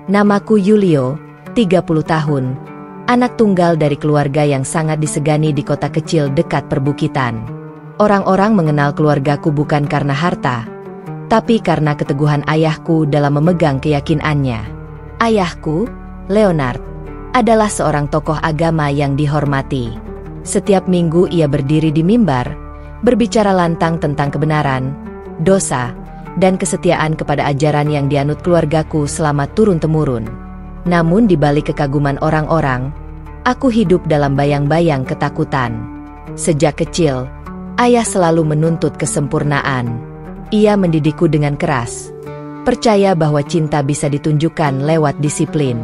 Namaku Yulio, 30 tahun, anak tunggal dari keluarga yang sangat disegani di kota kecil dekat perbukitan. Orang-orang mengenal keluargaku bukan karena harta, tapi karena keteguhan ayahku dalam memegang keyakinannya. Ayahku, Leonard, adalah seorang tokoh agama yang dihormati. Setiap minggu ia berdiri di mimbar, berbicara lantang tentang kebenaran, dosa, dan kesetiaan kepada ajaran yang dianut keluargaku selama turun-temurun. Namun di balik kekaguman orang-orang, aku hidup dalam bayang-bayang ketakutan. Sejak kecil, ayah selalu menuntut kesempurnaan. Ia mendidikku dengan keras, percaya bahwa cinta bisa ditunjukkan lewat disiplin.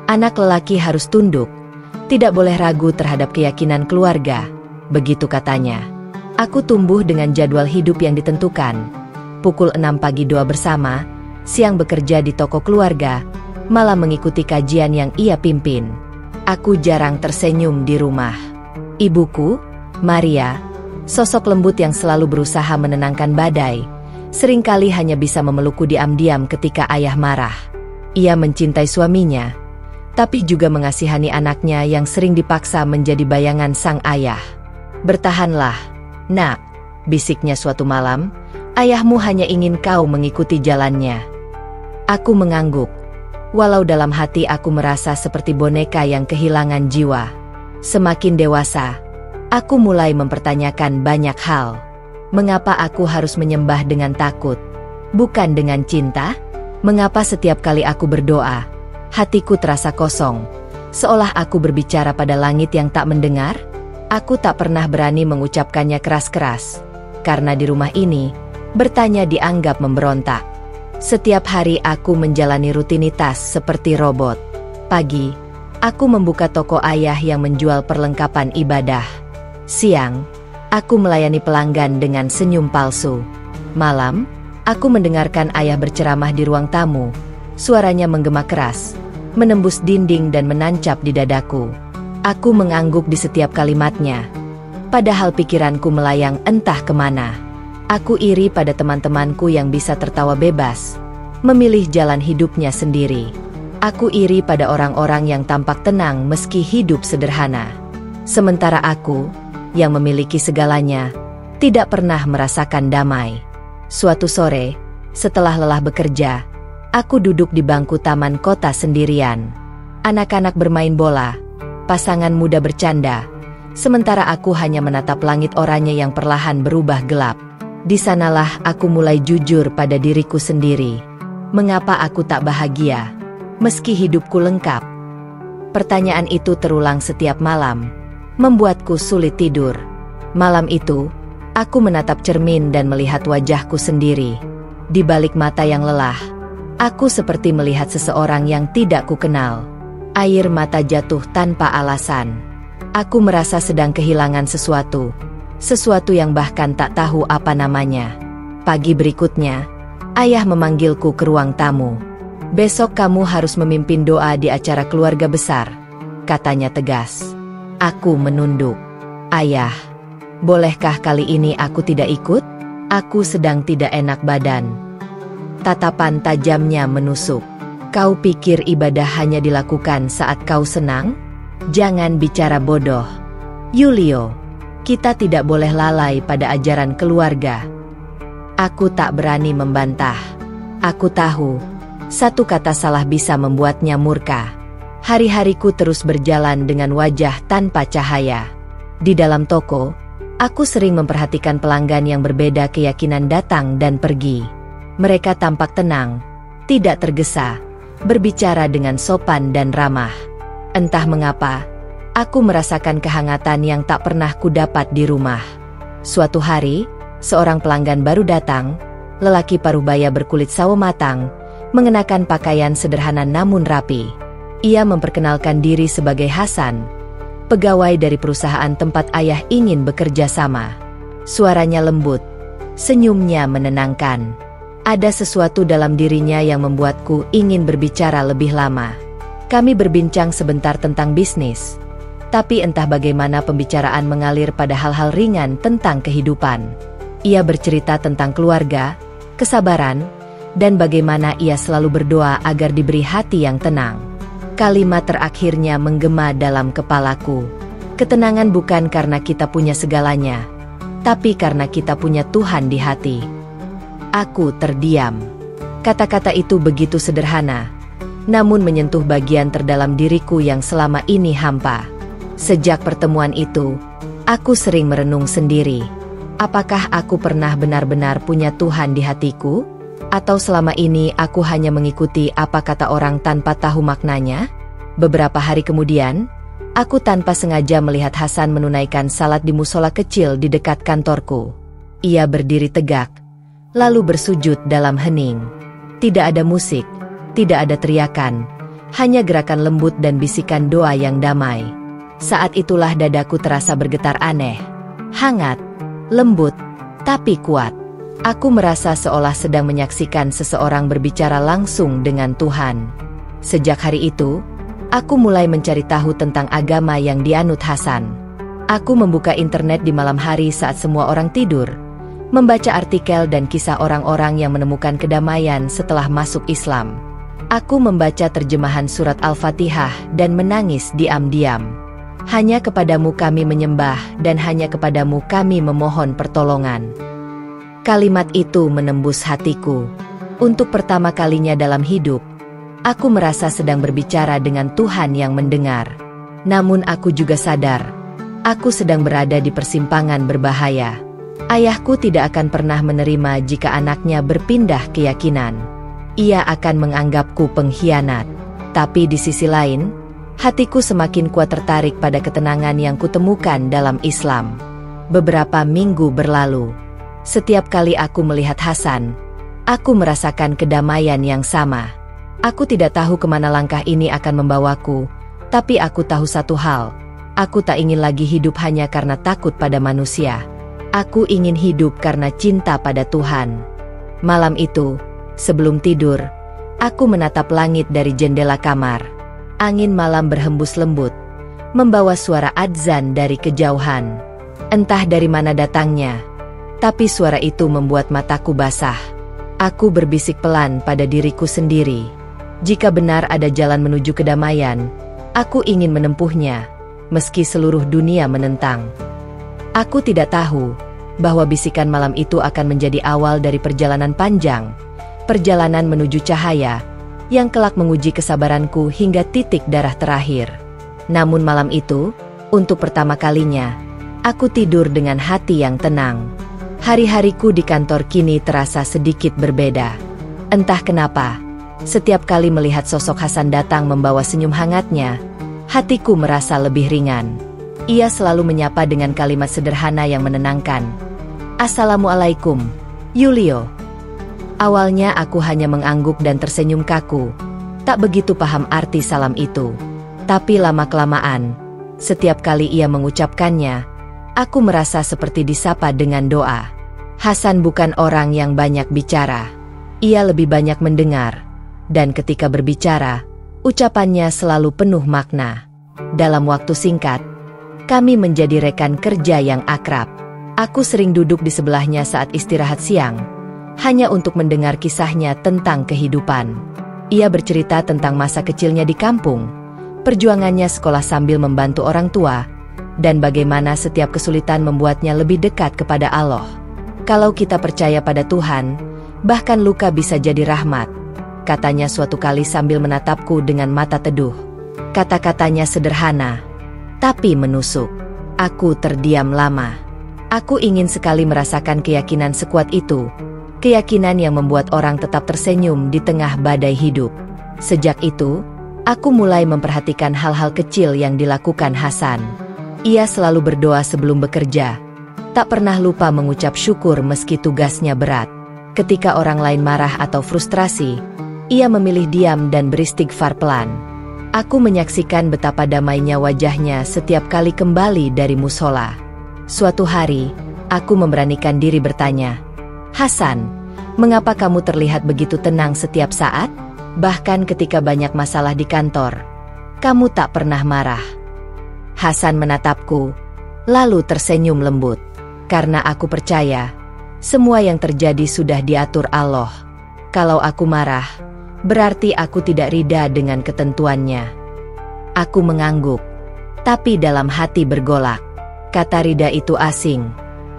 Anak lelaki harus tunduk, tidak boleh ragu terhadap keyakinan keluarga, begitu katanya. Aku tumbuh dengan jadwal hidup yang ditentukan. Pukul 6 pagi doa bersama, siang bekerja di toko keluarga, malam mengikuti kajian yang ia pimpin. Aku jarang tersenyum di rumah. Ibuku, Maria, sosok lembut yang selalu berusaha menenangkan badai, seringkali hanya bisa memelukku diam-diam ketika ayah marah. Ia mencintai suaminya, tapi juga mengasihani anaknya yang sering dipaksa menjadi bayangan sang ayah. "Bertahanlah, nak," bisiknya suatu malam, "ayahmu hanya ingin kau mengikuti jalannya." Aku mengangguk, walau dalam hati aku merasa seperti boneka yang kehilangan jiwa. Semakin dewasa, aku mulai mempertanyakan banyak hal. Mengapa aku harus menyembah dengan takut, bukan dengan cinta? Mengapa setiap kali aku berdoa, hatiku terasa kosong, seolah aku berbicara pada langit yang tak mendengar? Aku tak pernah berani mengucapkannya keras-keras, karena di rumah ini, bertanya dianggap memberontak. Setiap hari aku menjalani rutinitas seperti robot. Pagi, aku membuka toko ayah yang menjual perlengkapan ibadah. Siang, aku melayani pelanggan dengan senyum palsu. Malam, aku mendengarkan ayah berceramah di ruang tamu. Suaranya menggema keras, menembus dinding dan menancap di dadaku. Aku mengangguk di setiap kalimatnya, padahal pikiranku melayang entah kemana. Aku iri pada teman-temanku yang bisa tertawa bebas, memilih jalan hidupnya sendiri. Aku iri pada orang-orang yang tampak tenang meski hidup sederhana. Sementara aku, yang memiliki segalanya, tidak pernah merasakan damai. Suatu sore, setelah lelah bekerja, aku duduk di bangku taman kota sendirian. Anak-anak bermain bola, pasangan muda bercanda, sementara aku hanya menatap langit oranye yang perlahan berubah gelap. Di sanalah aku mulai jujur pada diriku sendiri. Mengapa aku tak bahagia, meski hidupku lengkap? Pertanyaan itu terulang setiap malam, membuatku sulit tidur. Malam itu, aku menatap cermin dan melihat wajahku sendiri. Di balik mata yang lelah, aku seperti melihat seseorang yang tidak kukenal. Air mata jatuh tanpa alasan. Aku merasa sedang kehilangan sesuatu yang bahkan tak tahu apa namanya. Pagi berikutnya, ayah memanggilku ke ruang tamu. "Besok kamu harus memimpin doa di acara keluarga besar," katanya tegas. Aku menunduk. "Ayah, bolehkah kali ini aku tidak ikut? Aku sedang tidak enak badan." Tatapan tajamnya menusuk. "Kau pikir ibadah hanya dilakukan saat kau senang? Jangan bicara bodoh, Yulio. Kita tidak boleh lalai pada ajaran keluarga." Aku tak berani membantah. Aku tahu, satu kata salah bisa membuatnya murka. Hari-hariku terus berjalan dengan wajah tanpa cahaya. Di dalam toko, aku sering memperhatikan pelanggan yang berbeda keyakinan datang dan pergi. Mereka tampak tenang, tidak tergesa, berbicara dengan sopan dan ramah. Entah mengapa, aku merasakan kehangatan yang tak pernah kudapat di rumah. Suatu hari, seorang pelanggan baru datang, lelaki parubaya berkulit sawo matang, mengenakan pakaian sederhana namun rapi. Ia memperkenalkan diri sebagai Hasan, pegawai dari perusahaan tempat ayah ingin bekerja sama. Suaranya lembut, senyumnya menenangkan. Ada sesuatu dalam dirinya yang membuatku ingin berbicara lebih lama. Kami berbincang sebentar tentang bisnis, tapi entah bagaimana pembicaraan mengalir pada hal-hal ringan tentang kehidupan. Ia bercerita tentang keluarga, kesabaran, dan bagaimana ia selalu berdoa agar diberi hati yang tenang. Kalimat terakhirnya menggema dalam kepalaku. Ketenangan bukan karena kita punya segalanya, tapi karena kita punya Tuhan di hati. Aku terdiam. Kata-kata itu begitu sederhana, namun menyentuh bagian terdalam diriku yang selama ini hampa. Sejak pertemuan itu, aku sering merenung sendiri. Apakah aku pernah benar-benar punya Tuhan di hatiku? Atau selama ini aku hanya mengikuti apa kata orang tanpa tahu maknanya? Beberapa hari kemudian, aku tanpa sengaja melihat Hasan menunaikan salat di musola kecil di dekat kantorku. Ia berdiri tegak, lalu bersujud dalam hening. Tidak ada musik, tidak ada teriakan, hanya gerakan lembut dan bisikan doa yang damai. Saat itulah dadaku terasa bergetar aneh, hangat, lembut, tapi kuat. Aku merasa seolah sedang menyaksikan seseorang berbicara langsung dengan Tuhan. Sejak hari itu, aku mulai mencari tahu tentang agama yang dianut Hasan. Aku membuka internet di malam hari saat semua orang tidur, membaca artikel dan kisah orang-orang yang menemukan kedamaian setelah masuk Islam. Aku membaca terjemahan surat Al-Fatihah dan menangis diam-diam. Hanya kepadamu kami menyembah dan hanya kepadamu kami memohon pertolongan. Kalimat itu menembus hatiku. Untuk pertama kalinya dalam hidup, aku merasa sedang berbicara dengan Tuhan yang mendengar. Namun aku juga sadar, aku sedang berada di persimpangan berbahaya. Ayahku tidak akan pernah menerima jika anaknya berpindah keyakinan. Ia akan menganggapku pengkhianat. Tapi di sisi lain, hatiku semakin kuat tertarik pada ketenangan yang kutemukan dalam Islam. Beberapa minggu berlalu. Setiap kali aku melihat Hasan, aku merasakan kedamaian yang sama. Aku tidak tahu kemana langkah ini akan membawaku, tapi aku tahu satu hal. Aku tak ingin lagi hidup hanya karena takut pada manusia. Aku ingin hidup karena cinta pada Tuhan. Malam itu, sebelum tidur, aku menatap langit dari jendela kamar. Angin malam berhembus lembut, membawa suara adzan dari kejauhan. Entah dari mana datangnya, tapi suara itu membuat mataku basah. Aku berbisik pelan pada diriku sendiri. Jika benar ada jalan menuju kedamaian, aku ingin menempuhnya, meski seluruh dunia menentang. Aku tidak tahu bahwa bisikan malam itu akan menjadi awal dari perjalanan panjang, perjalanan menuju cahaya, yang kelak menguji kesabaranku hingga titik darah terakhir. Namun malam itu, untuk pertama kalinya, aku tidur dengan hati yang tenang. Hari-hariku di kantor kini terasa sedikit berbeda. Entah kenapa, setiap kali melihat sosok Hasan datang membawa senyum hangatnya, hatiku merasa lebih ringan. Ia selalu menyapa dengan kalimat sederhana yang menenangkan. Assalamualaikum, Yulio. Awalnya aku hanya mengangguk dan tersenyum kaku. Tak begitu paham arti salam itu. Tapi lama-kelamaan, setiap kali ia mengucapkannya, aku merasa seperti disapa dengan doa. Hasan bukan orang yang banyak bicara. Ia lebih banyak mendengar. Dan ketika berbicara, ucapannya selalu penuh makna. Dalam waktu singkat, kami menjadi rekan kerja yang akrab. Aku sering duduk di sebelahnya saat istirahat siang, hanya untuk mendengar kisahnya tentang kehidupan. Ia bercerita tentang masa kecilnya di kampung, perjuangannya sekolah sambil membantu orang tua, dan bagaimana setiap kesulitan membuatnya lebih dekat kepada Allah. Kalau kita percaya pada Tuhan, bahkan luka bisa jadi rahmat, katanya suatu kali sambil menatapku dengan mata teduh. Kata-katanya sederhana, tapi menusuk. Aku terdiam lama. Aku ingin sekali merasakan keyakinan sekuat itu, keyakinan yang membuat orang tetap tersenyum di tengah badai hidup. Sejak itu, aku mulai memperhatikan hal-hal kecil yang dilakukan Hasan. Ia selalu berdoa sebelum bekerja, tak pernah lupa mengucap syukur meski tugasnya berat. Ketika orang lain marah atau frustrasi, ia memilih diam dan beristighfar pelan. Aku menyaksikan betapa damainya wajahnya setiap kali kembali dari musola. Suatu hari, aku memberanikan diri bertanya, "Hasan, mengapa kamu terlihat begitu tenang setiap saat? Bahkan ketika banyak masalah di kantor, kamu tak pernah marah." Hasan menatapku, lalu tersenyum lembut. Karena aku percaya, semua yang terjadi sudah diatur Allah. Kalau aku marah, berarti aku tidak ridha dengan ketentuannya. Aku mengangguk, tapi dalam hati bergolak. Kata ridha itu asing,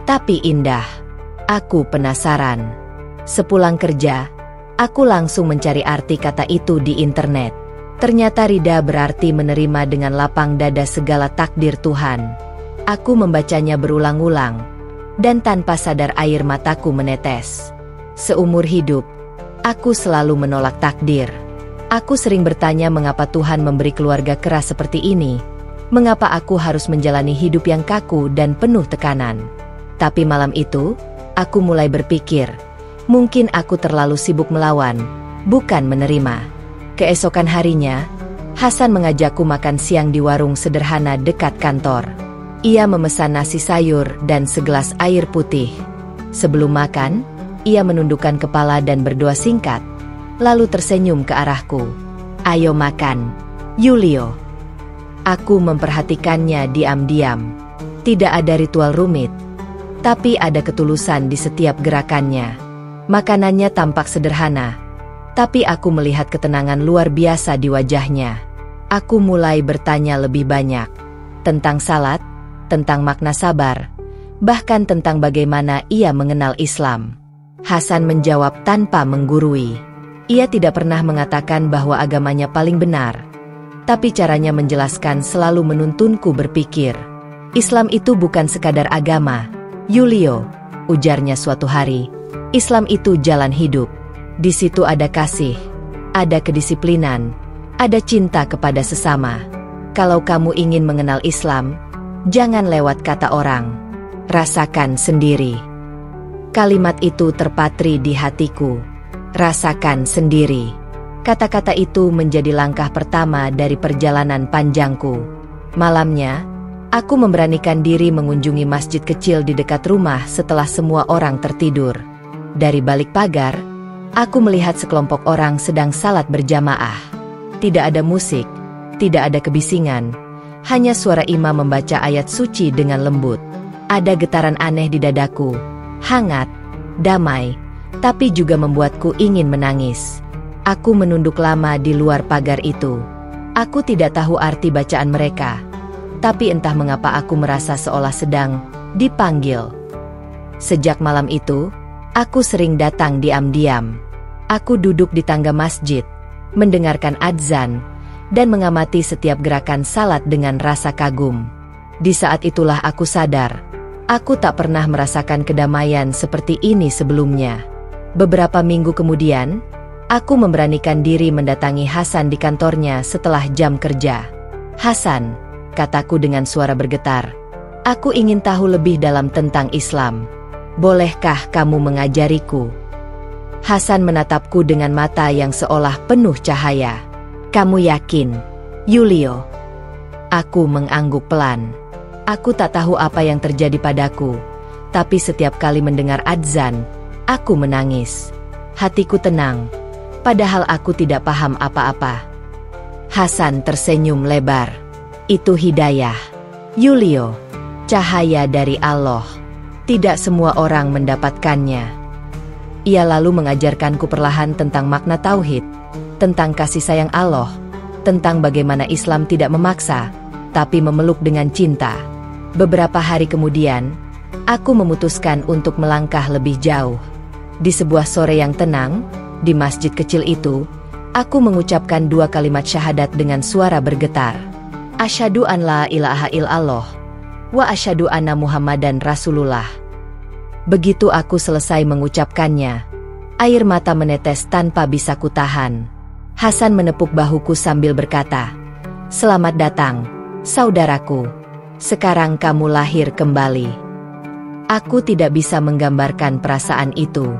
tapi indah. Aku penasaran. Sepulang kerja, aku langsung mencari arti kata itu di internet. Ternyata ridha berarti menerima dengan lapang dada segala takdir Tuhan. Aku membacanya berulang-ulang, dan tanpa sadar air mataku menetes. Seumur hidup, aku selalu menolak takdir. Aku sering bertanya mengapa Tuhan memberi keluarga keras seperti ini. Mengapa aku harus menjalani hidup yang kaku dan penuh tekanan. Tapi malam itu, aku mulai berpikir, mungkin aku terlalu sibuk melawan, bukan menerima. Keesokan harinya, Hasan mengajakku makan siang di warung sederhana dekat kantor. Ia memesan nasi sayur dan segelas air putih. Sebelum makan, ia menundukkan kepala dan berdoa singkat, lalu tersenyum ke arahku. "Ayo makan, Yulio." Aku memperhatikannya diam-diam. Tidak ada ritual rumit, tapi ada ketulusan di setiap gerakannya. Makanannya tampak sederhana, tapi aku melihat ketenangan luar biasa di wajahnya. Aku mulai bertanya lebih banyak tentang salat, tentang makna sabar, bahkan tentang bagaimana ia mengenal Islam. Hasan menjawab tanpa menggurui. Ia tidak pernah mengatakan bahwa agamanya paling benar, tapi caranya menjelaskan selalu menuntunku berpikir. "Islam itu bukan sekadar agama, Yulio," ujarnya suatu hari. "Islam itu jalan hidup. Di situ ada kasih, ada kedisiplinan, ada cinta kepada sesama. Kalau kamu ingin mengenal Islam, jangan lewat kata orang. Rasakan sendiri." Kalimat itu terpatri di hatiku. Rasakan sendiri. Kata-kata itu menjadi langkah pertama dari perjalanan panjangku. Malamnya, aku memberanikan diri mengunjungi masjid kecil di dekat rumah setelah semua orang tertidur. Dari balik pagar, aku melihat sekelompok orang sedang salat berjamaah. Tidak ada musik, tidak ada kebisingan, hanya suara imam membaca ayat suci dengan lembut. Ada getaran aneh di dadaku. Hangat, damai, tapi juga membuatku ingin menangis. Aku menunduk lama di luar pagar itu. Aku tidak tahu arti bacaan mereka, tapi entah mengapa aku merasa seolah sedang dipanggil. Sejak malam itu, aku sering datang diam-diam. Aku duduk di tangga masjid, mendengarkan adzan, dan mengamati setiap gerakan salat dengan rasa kagum. Di saat itulah aku sadar, aku tak pernah merasakan kedamaian seperti ini sebelumnya. Beberapa minggu kemudian, aku memberanikan diri mendatangi Hasan di kantornya setelah jam kerja. "Hasan," kataku dengan suara bergetar, "aku ingin tahu lebih dalam tentang Islam. Bolehkah kamu mengajariku?" Hasan menatapku dengan mata yang seolah penuh cahaya. "Kamu yakin, Yulio?" Aku mengangguk pelan. Aku tak tahu apa yang terjadi padaku, tapi setiap kali mendengar adzan, aku menangis. Hatiku tenang, padahal aku tidak paham apa-apa. Hasan tersenyum lebar. "Itu hidayah, Yulio, cahaya dari Allah. Tidak semua orang mendapatkannya." Ia lalu mengajarkanku perlahan tentang makna tauhid, tentang kasih sayang Allah, tentang bagaimana Islam tidak memaksa, tapi memeluk dengan cinta. Beberapa hari kemudian, aku memutuskan untuk melangkah lebih jauh. Di sebuah sore yang tenang, di masjid kecil itu, aku mengucapkan 2 kalimat syahadat dengan suara bergetar. "Asyhadu an la ilaha illallah, wa asyhadu anna Muhammadan Rasulullah." Begitu aku selesai mengucapkannya, air mata menetes tanpa bisa kutahan. Hasan menepuk bahuku sambil berkata, "Selamat datang, saudaraku. Sekarang kamu lahir kembali." Aku tidak bisa menggambarkan perasaan itu.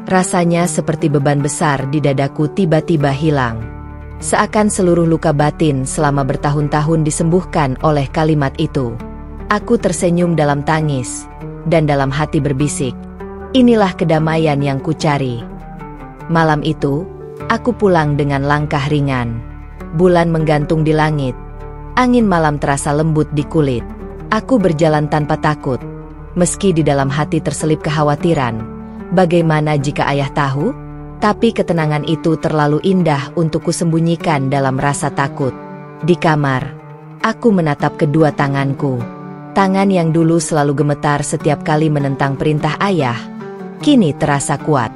Rasanya seperti beban besar di dadaku tiba-tiba hilang. Seakan seluruh luka batin selama bertahun-tahun disembuhkan oleh kalimat itu. Aku tersenyum dalam tangis, dan dalam hati berbisik, inilah kedamaian yang kucari. Malam itu, aku pulang dengan langkah ringan. Bulan menggantung di langit. Angin malam terasa lembut di kulit. Aku berjalan tanpa takut. Meski di dalam hati terselip kekhawatiran. Bagaimana jika ayah tahu? Tapi ketenangan itu terlalu indah untuk kusembunyikan dalam rasa takut. Di kamar, aku menatap kedua tanganku. Tangan yang dulu selalu gemetar setiap kali menentang perintah ayah, kini terasa kuat.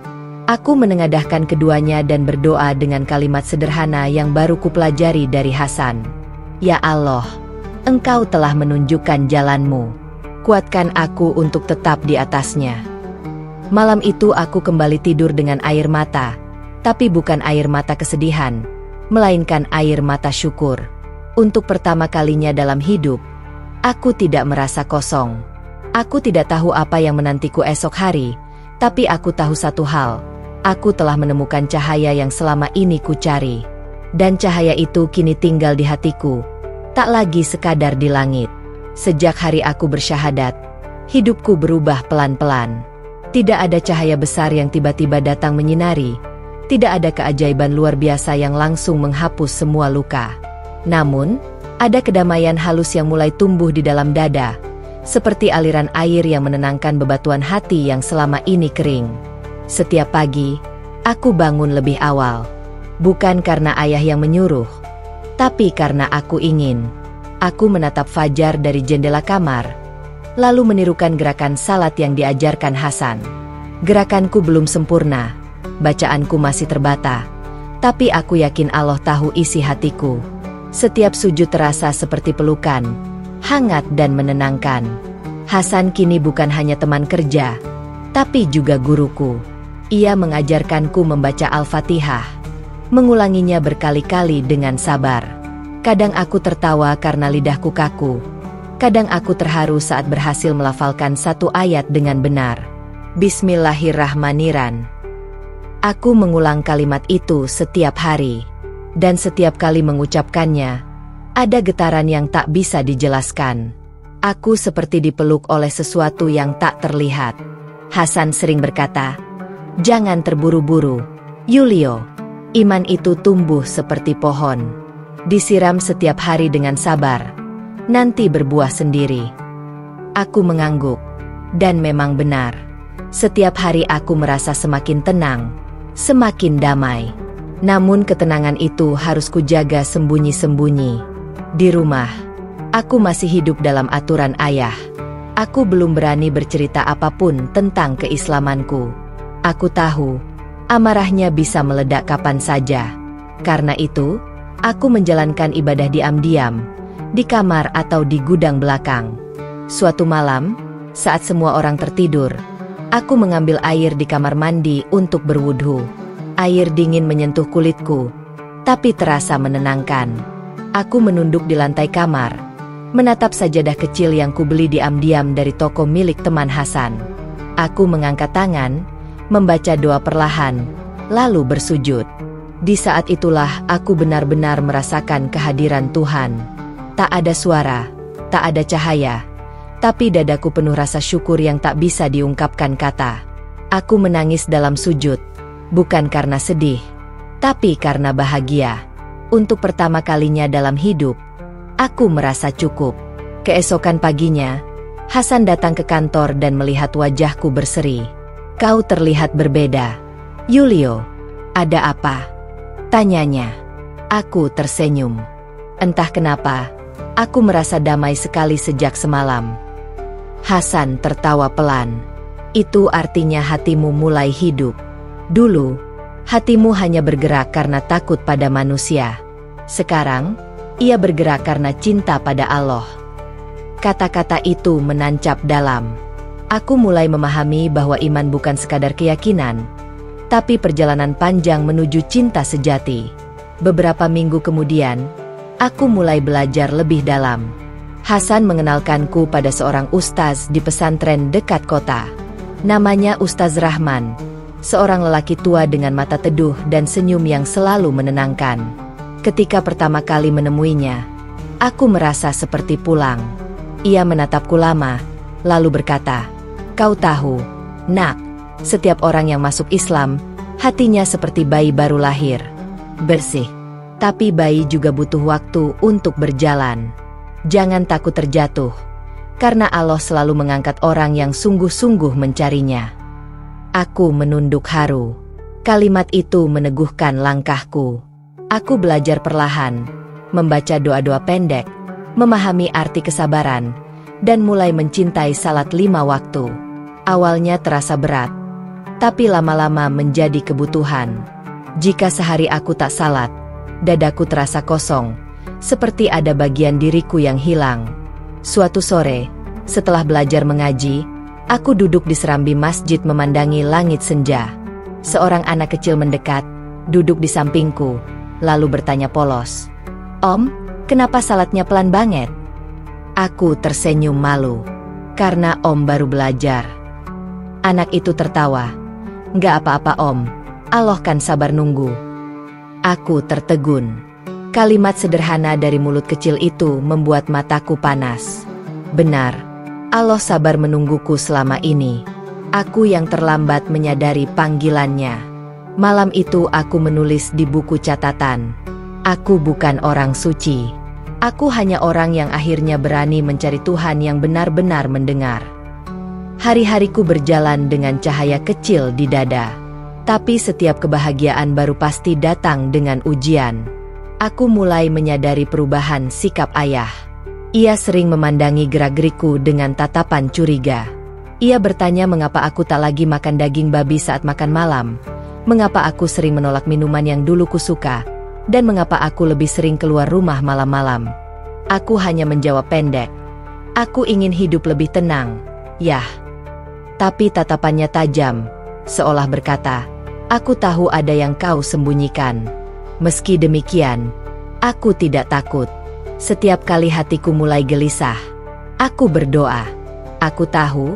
Aku menengadahkan keduanya dan berdoa dengan kalimat sederhana yang baru kupelajari dari Hasan. Ya Allah, Engkau telah menunjukkan jalanmu. Kuatkan aku untuk tetap di atasnya. Malam itu aku kembali tidur dengan air mata, tapi bukan air mata kesedihan, melainkan air mata syukur. Untuk pertama kalinya dalam hidup, aku tidak merasa kosong. Aku tidak tahu apa yang menantiku esok hari, tapi aku tahu satu hal. Aku telah menemukan cahaya yang selama ini ku cari. Dan cahaya itu kini tinggal di hatiku, tak lagi sekadar di langit. Sejak hari aku bersyahadat, hidupku berubah pelan-pelan. Tidak ada cahaya besar yang tiba-tiba datang menyinari. Tidak ada keajaiban luar biasa yang langsung menghapus semua luka. Namun, ada kedamaian halus yang mulai tumbuh di dalam dada, seperti aliran air yang menenangkan bebatuan hati yang selama ini kering. Setiap pagi, aku bangun lebih awal. Bukan karena ayah yang menyuruh, tapi karena aku ingin. Aku menatap fajar dari jendela kamar, lalu menirukan gerakan salat yang diajarkan Hasan. Gerakanku belum sempurna, bacaanku masih terbata, tapi aku yakin Allah tahu isi hatiku. Setiap sujud terasa seperti pelukan, hangat dan menenangkan. Hasan kini bukan hanya teman kerja, tapi juga guruku. Ia mengajarkanku membaca Al-Fatihah, mengulanginya berkali-kali dengan sabar. Kadang aku tertawa karena lidahku kaku. Kadang aku terharu saat berhasil melafalkan satu ayat dengan benar. Bismillahirrahmanirrahim. Aku mengulang kalimat itu setiap hari. Dan setiap kali mengucapkannya, ada getaran yang tak bisa dijelaskan. Aku seperti dipeluk oleh sesuatu yang tak terlihat. Hasan sering berkata, "Jangan terburu-buru, Yulio. Iman itu tumbuh seperti pohon. Disiram setiap hari dengan sabar. Nanti berbuah sendiri." Aku mengangguk. Dan memang benar. Setiap hari aku merasa semakin tenang, semakin damai. Namun ketenangan itu harus kujaga sembunyi-sembunyi. Di rumah, aku masih hidup dalam aturan ayah. Aku belum berani bercerita apapun tentang keislamanku. Aku tahu, amarahnya bisa meledak kapan saja. Karena itu, aku menjalankan ibadah diam-diam, di kamar atau di gudang belakang. Suatu malam, saat semua orang tertidur, aku mengambil air di kamar mandi untuk berwudhu. Air dingin menyentuh kulitku, tapi terasa menenangkan. Aku menunduk di lantai kamar, menatap sajadah kecil yang kubeli diam-diam dari toko milik teman Hasan. Aku mengangkat tangan, membaca doa perlahan, lalu bersujud. Di saat itulah aku benar-benar merasakan kehadiran Tuhan. Tak ada suara, tak ada cahaya, tapi dadaku penuh rasa syukur yang tak bisa diungkapkan kata. Aku menangis dalam sujud, bukan karena sedih, tapi karena bahagia. Untuk pertama kalinya dalam hidup, aku merasa cukup. Keesokan paginya, Hasan datang ke kantor dan melihat wajahku berseri. "Kau terlihat berbeda, Yulio. Ada apa?" tanyanya. Aku tersenyum. Entah kenapa, aku merasa damai sekali sejak semalam. Hasan tertawa pelan. "Itu artinya hatimu mulai hidup. Dulu, hatimu hanya bergerak karena takut pada manusia. Sekarang, ia bergerak karena cinta pada Allah." Kata-kata itu menancap dalam. Aku mulai memahami bahwa iman bukan sekadar keyakinan, tapi perjalanan panjang menuju cinta sejati. Beberapa minggu kemudian, aku mulai belajar lebih dalam. Hasan mengenalkanku pada seorang ustaz di pesantren dekat kota. Namanya Ustaz Rahman. Seorang lelaki tua dengan mata teduh dan senyum yang selalu menenangkan. Ketika pertama kali menemuinya, aku merasa seperti pulang. Ia menatapku lama, lalu berkata, "Kau tahu, Nak, setiap orang yang masuk Islam, hatinya seperti bayi baru lahir. Bersih. Tapi bayi juga butuh waktu untuk berjalan. Jangan takut terjatuh, karena Allah selalu mengangkat orang yang sungguh-sungguh mencarinya." Aku menunduk haru. Kalimat itu meneguhkan langkahku. Aku belajar perlahan, membaca doa-doa pendek, memahami arti kesabaran, dan mulai mencintai salat 5 waktu. Awalnya terasa berat, tapi lama-lama menjadi kebutuhan. Jika sehari aku tak salat, dadaku terasa kosong, seperti ada bagian diriku yang hilang. Suatu sore, setelah belajar mengaji, aku duduk di serambi masjid memandangi langit senja. Seorang anak kecil mendekat, duduk di sampingku, lalu bertanya polos, "Om, kenapa salatnya pelan banget?" Aku tersenyum malu, karena Om baru belajar. Anak itu tertawa, "Nggak apa-apa Om, Allah kan sabar nunggu." Aku tertegun. Kalimat sederhana dari mulut kecil itu membuat mataku panas. Benar, Allah sabar menungguku selama ini. Aku yang terlambat menyadari panggilannya. Malam itu aku menulis di buku catatan. Aku bukan orang suci. Aku hanya orang yang akhirnya berani mencari Tuhan yang benar-benar mendengar. Hari-hariku berjalan dengan cahaya kecil di dada. Tapi setiap kebahagiaan baru pasti datang dengan ujian. Aku mulai menyadari perubahan sikap ayah. Ia sering memandangi gerak-gerikku dengan tatapan curiga. Ia bertanya mengapa aku tak lagi makan daging babi saat makan malam, mengapa aku sering menolak minuman yang dulu kusuka, dan mengapa aku lebih sering keluar rumah malam-malam. Aku hanya menjawab pendek, "Aku ingin hidup lebih tenang, Yah." Tapi tatapannya tajam, seolah berkata, "Aku tahu ada yang kau sembunyikan." Meski demikian, aku tidak takut. Setiap kali hatiku mulai gelisah, aku berdoa. Aku tahu,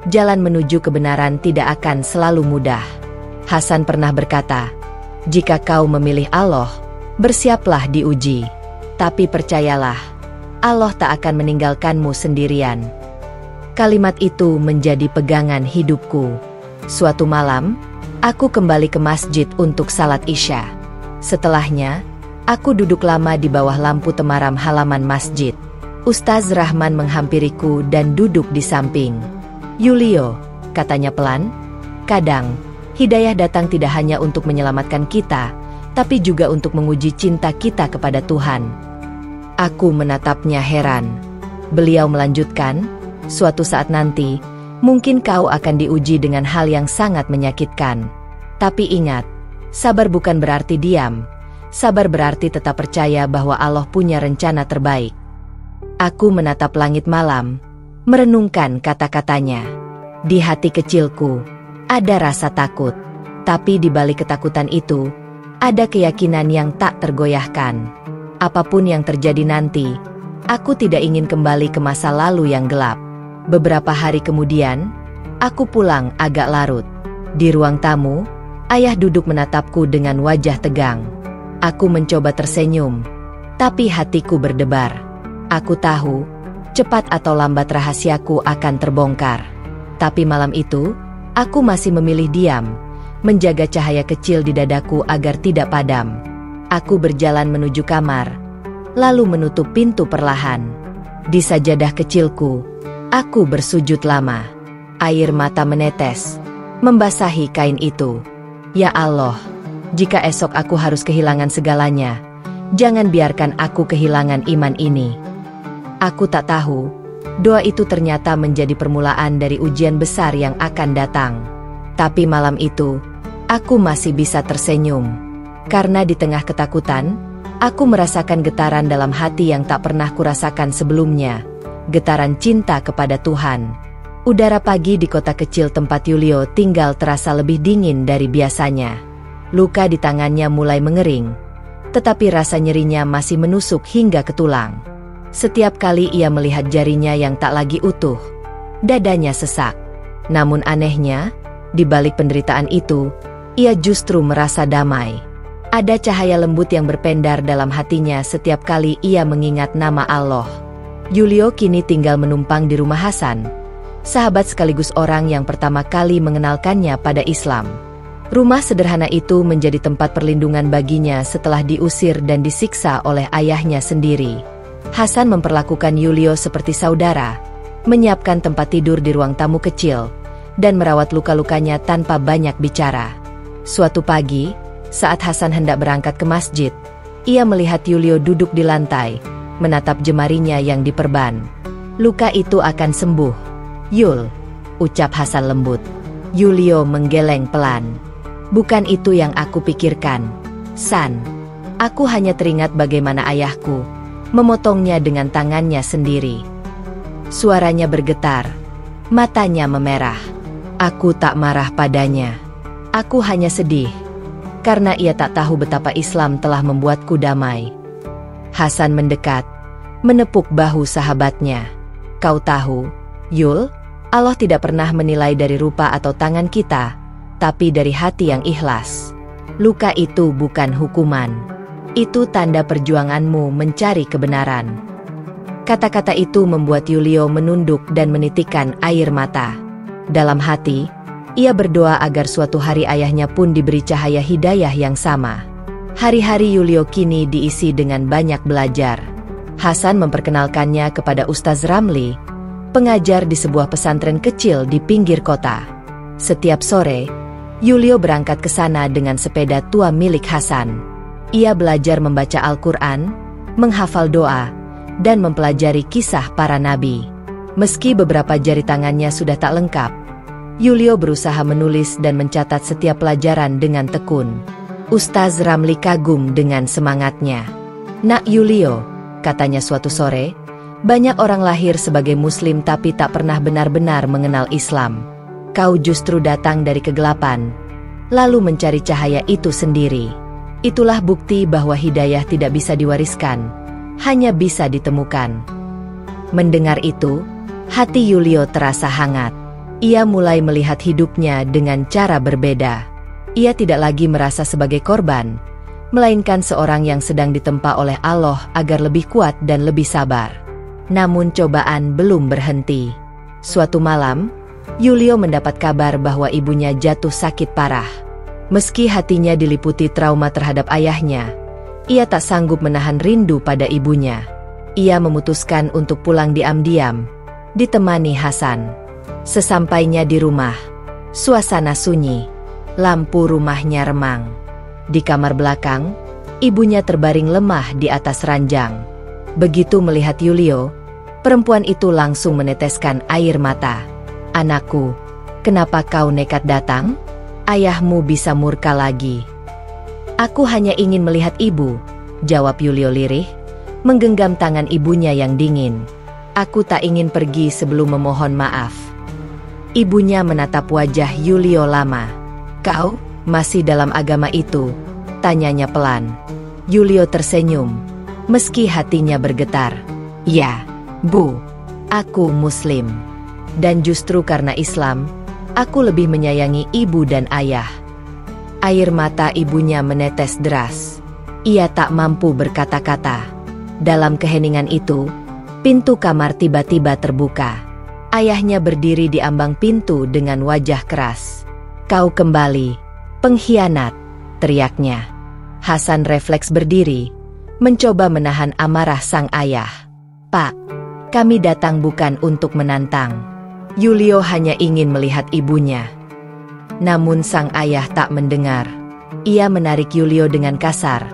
jalan menuju kebenaran tidak akan selalu mudah. Hasan pernah berkata, "Jika kau memilih Allah, bersiaplah diuji. Tapi percayalah, Allah tak akan meninggalkanmu sendirian." Kalimat itu menjadi pegangan hidupku. Suatu malam, aku kembali ke masjid untuk salat Isya. Setelahnya, aku duduk lama di bawah lampu temaram halaman masjid. Ustaz Rahman menghampiriku dan duduk di samping. "Yulio," katanya pelan, "kadang, hidayah datang tidak hanya untuk menyelamatkan kita, tapi juga untuk menguji cinta kita kepada Tuhan." Aku menatapnya heran. Beliau melanjutkan, "Suatu saat nanti, mungkin kau akan diuji dengan hal yang sangat menyakitkan. Tapi ingat, sabar bukan berarti diam. Sabar berarti tetap percaya bahwa Allah punya rencana terbaik." Aku menatap langit malam, merenungkan kata-katanya. Di hati kecilku, ada rasa takut. Tapi di balik ketakutan itu, ada keyakinan yang tak tergoyahkan. Apapun yang terjadi nanti, aku tidak ingin kembali ke masa lalu yang gelap. Beberapa hari kemudian, aku pulang agak larut. Di ruang tamu, ayah duduk menatapku dengan wajah tegang. Aku mencoba tersenyum, tapi hatiku berdebar. Aku tahu, cepat atau lambat rahasiaku akan terbongkar. Tapi malam itu, aku masih memilih diam, menjaga cahaya kecil di dadaku agar tidak padam. Aku berjalan menuju kamar, lalu menutup pintu perlahan. Di sajadah kecilku, aku bersujud lama. Air mata menetes, membasahi kain itu. Ya Allah, jika esok aku harus kehilangan segalanya, jangan biarkan aku kehilangan iman ini. Aku tak tahu, doa itu ternyata menjadi permulaan dari ujian besar yang akan datang. Tapi malam itu, aku masih bisa tersenyum. Karena di tengah ketakutan, aku merasakan getaran dalam hati yang tak pernah kurasakan sebelumnya. Getaran cinta kepada Tuhan. Udara pagi di kota kecil tempat Yulio tinggal terasa lebih dingin dari biasanya. Luka di tangannya mulai mengering, tetapi rasa nyerinya masih menusuk hingga ke tulang. Setiap kali ia melihat jarinya yang tak lagi utuh, dadanya sesak. Namun anehnya, di balik penderitaan itu, ia justru merasa damai. Ada cahaya lembut yang berpendar dalam hatinya setiap kali ia mengingat nama Allah. Yulio kini tinggal menumpang di rumah Hasan, sahabat sekaligus orang yang pertama kali mengenalkannya pada Islam. Rumah sederhana itu menjadi tempat perlindungan baginya setelah diusir dan disiksa oleh ayahnya sendiri. Hasan memperlakukan Yulio seperti saudara, menyiapkan tempat tidur di ruang tamu kecil, dan merawat luka-lukanya tanpa banyak bicara. Suatu pagi, saat Hasan hendak berangkat ke masjid, ia melihat Yulio duduk di lantai, menatap jemarinya yang diperban. Luka itu akan sembuh, Yul, ucap Hasan lembut. Yulio menggeleng pelan. Bukan itu yang aku pikirkan, San. Aku hanya teringat bagaimana ayahku memotongnya dengan tangannya sendiri. Suaranya bergetar, matanya memerah. Aku tak marah padanya. Aku hanya sedih, karena ia tak tahu betapa Islam telah membuatku damai. Hasan mendekat, menepuk bahu sahabatnya. Kau tahu, Yul, Allah tidak pernah menilai dari rupa atau tangan kita, tapi dari hati yang ikhlas. Luka itu bukan hukuman. Itu tanda perjuanganmu mencari kebenaran. Kata-kata itu membuat Yulio menunduk dan menitikkan air mata. Dalam hati, ia berdoa agar suatu hari ayahnya pun diberi cahaya hidayah yang sama. Hari-hari Yulio kini diisi dengan banyak belajar. Hasan memperkenalkannya kepada Ustaz Ramli, pengajar di sebuah pesantren kecil di pinggir kota. Setiap sore, Yulio berangkat ke sana dengan sepeda tua milik Hasan. Ia belajar membaca Al-Quran, menghafal doa, dan mempelajari kisah para nabi. Meski beberapa jari tangannya sudah tak lengkap, Yulio berusaha menulis dan mencatat setiap pelajaran dengan tekun. Ustaz Ramli kagum dengan semangatnya. Nak Yulio, katanya suatu sore, banyak orang lahir sebagai muslim tapi tak pernah benar-benar mengenal Islam. Kau justru datang dari kegelapan, lalu mencari cahaya itu sendiri. Itulah bukti bahwa hidayah tidak bisa diwariskan, hanya bisa ditemukan. Mendengar itu, hati Yulio terasa hangat. Ia mulai melihat hidupnya dengan cara berbeda. Ia tidak lagi merasa sebagai korban, melainkan seorang yang sedang ditempa oleh Allah agar lebih kuat dan lebih sabar. Namun cobaan belum berhenti. Suatu malam, Yulio mendapat kabar bahwa ibunya jatuh sakit parah. Meski hatinya diliputi trauma terhadap ayahnya, ia tak sanggup menahan rindu pada ibunya. Ia memutuskan untuk pulang diam-diam, ditemani Hasan. Sesampainya di rumah, suasana sunyi, lampu rumahnya remang. Di kamar belakang, ibunya terbaring lemah di atas ranjang. Begitu melihat Yulio, perempuan itu langsung meneteskan air mata. Anakku, kenapa kau nekat datang? Ayahmu bisa murka lagi. Aku hanya ingin melihat ibu, jawab Yulio lirih, menggenggam tangan ibunya yang dingin. Aku tak ingin pergi sebelum memohon maaf. Ibunya menatap wajah Yulio lama. Kau masih dalam agama itu? Tanyanya pelan. Yulio tersenyum, meski hatinya bergetar. Ya, Bu, aku Muslim. Dan justru karena Islam, aku lebih menyayangi ibu dan ayah. Air mata ibunya menetes deras. Ia tak mampu berkata-kata. Dalam keheningan itu, pintu kamar tiba-tiba terbuka. Ayahnya berdiri di ambang pintu dengan wajah keras. Kau kembali, pengkhianat, teriaknya. Hasan refleks berdiri, mencoba menahan amarah sang ayah. Pak, kami datang bukan untuk menantang. Yulio hanya ingin melihat ibunya. Namun sang ayah tak mendengar. Ia menarik Yulio dengan kasar,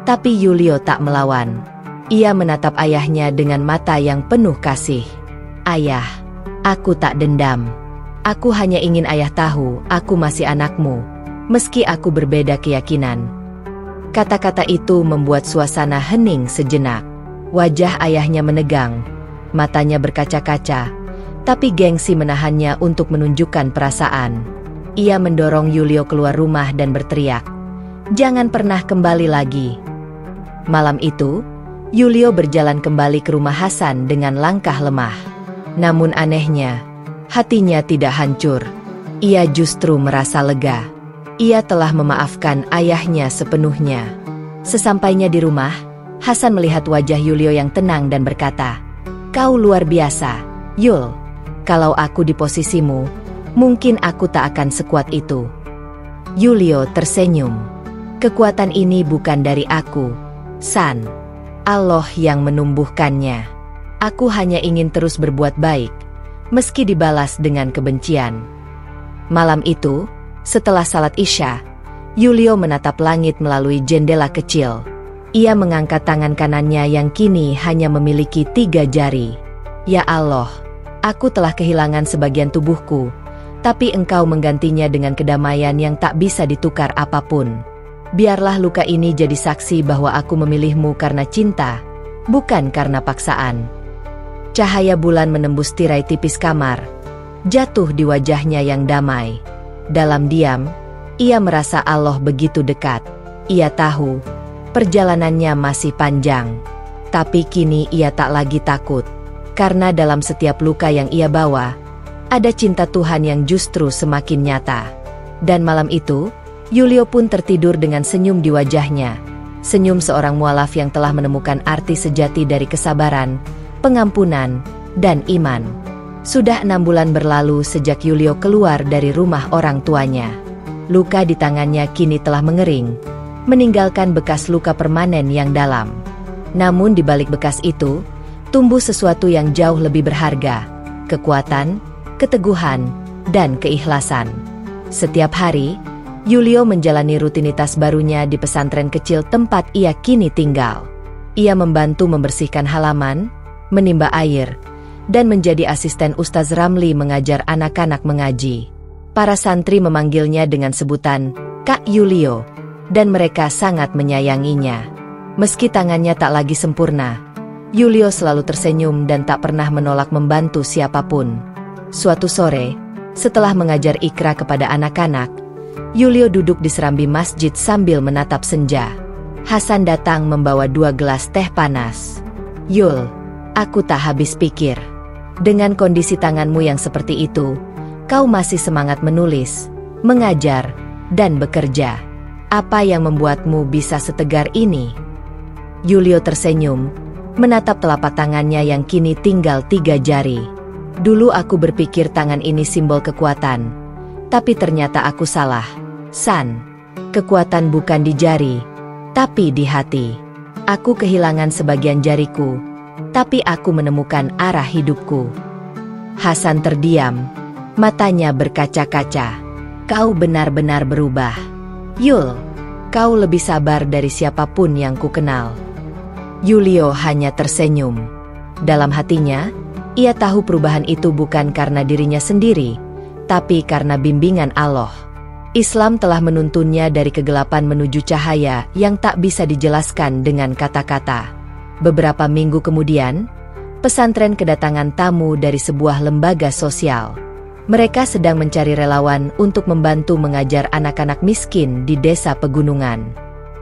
tapi Yulio tak melawan. Ia menatap ayahnya dengan mata yang penuh kasih. Ayah, aku tak dendam. Aku hanya ingin ayah tahu aku masih anakmu, meski aku berbeda keyakinan. Kata-kata itu membuat suasana hening sejenak. Wajah ayahnya menegang, matanya berkaca-kaca, tapi gengsi menahannya untuk menunjukkan perasaan. Ia mendorong Yulio keluar rumah dan berteriak, "Jangan pernah kembali lagi." Malam itu, Yulio berjalan kembali ke rumah Hasan dengan langkah lemah. Namun anehnya, hatinya tidak hancur. Ia justru merasa lega. Ia telah memaafkan ayahnya sepenuhnya. Sesampainya di rumah, Hasan melihat wajah Yulio yang tenang dan berkata, "Kau luar biasa, Yul. Kalau aku di posisimu, mungkin aku tak akan sekuat itu." Yulio tersenyum. "Kekuatan ini bukan dari aku, San. Allah yang menumbuhkannya. Aku hanya ingin terus berbuat baik, meski dibalas dengan kebencian." Malam itu, setelah salat Isya, Yulio menatap langit melalui jendela kecil. Ia mengangkat tangan kanannya yang kini hanya memiliki 3 jari. "Ya Allah, aku telah kehilangan sebagian tubuhku, tapi Engkau menggantinya dengan kedamaian yang tak bisa ditukar apapun. Biarlah luka ini jadi saksi bahwa aku memilihmu karena cinta, bukan karena paksaan." Cahaya bulan menembus tirai tipis kamar, jatuh di wajahnya yang damai. Dalam diam, ia merasa Allah begitu dekat. Ia tahu perjalanannya masih panjang, tapi kini ia tak lagi takut, karena dalam setiap luka yang ia bawa, ada cinta Tuhan yang justru semakin nyata. Dan malam itu, Yulio pun tertidur dengan senyum di wajahnya, senyum seorang mualaf yang telah menemukan arti sejati dari kesabaran, pengampunan, dan iman. Sudah 6 bulan berlalu sejak Yulio keluar dari rumah orang tuanya. Luka di tangannya kini telah mengering, meninggalkan bekas luka permanen yang dalam. Namun di balik bekas itu, tumbuh sesuatu yang jauh lebih berharga: kekuatan, keteguhan, dan keikhlasan. Setiap hari, Yulio menjalani rutinitas barunya di pesantren kecil tempat ia kini tinggal. Ia membantu membersihkan halaman, menimba air, dan menjadi asisten Ustaz Ramli mengajar anak-anak mengaji. Para santri memanggilnya dengan sebutan Kak Yulio, dan mereka sangat menyayanginya. Meski tangannya tak lagi sempurna, Yulio selalu tersenyum dan tak pernah menolak membantu siapapun. Suatu sore, setelah mengajar Iqra kepada anak-anak, Yulio duduk di serambi masjid sambil menatap senja. Hasan datang membawa 2 gelas teh panas. "Yul, aku tak habis pikir. Dengan kondisi tanganmu yang seperti itu, kau masih semangat menulis, mengajar, dan bekerja. Apa yang membuatmu bisa setegar ini?" Yulio tersenyum, menatap telapak tangannya yang kini tinggal 3 jari. "Dulu aku berpikir tangan ini simbol kekuatan, tapi ternyata aku salah, San. Kekuatan bukan di jari, tapi di hati. Aku kehilangan sebagian jariku, tapi aku menemukan arah hidupku." Hasan terdiam, matanya berkaca-kaca. "Kau benar-benar berubah, Yul. Kau lebih sabar dari siapapun yang kukenal." Yulio hanya tersenyum. Dalam hatinya, ia tahu perubahan itu bukan karena dirinya sendiri, tapi karena bimbingan Allah. Islam telah menuntunnya dari kegelapan menuju cahaya yang tak bisa dijelaskan dengan kata-kata. Beberapa minggu kemudian, pesantren kedatangan tamu dari sebuah lembaga sosial. Mereka sedang mencari relawan untuk membantu mengajar anak-anak miskin di desa pegunungan.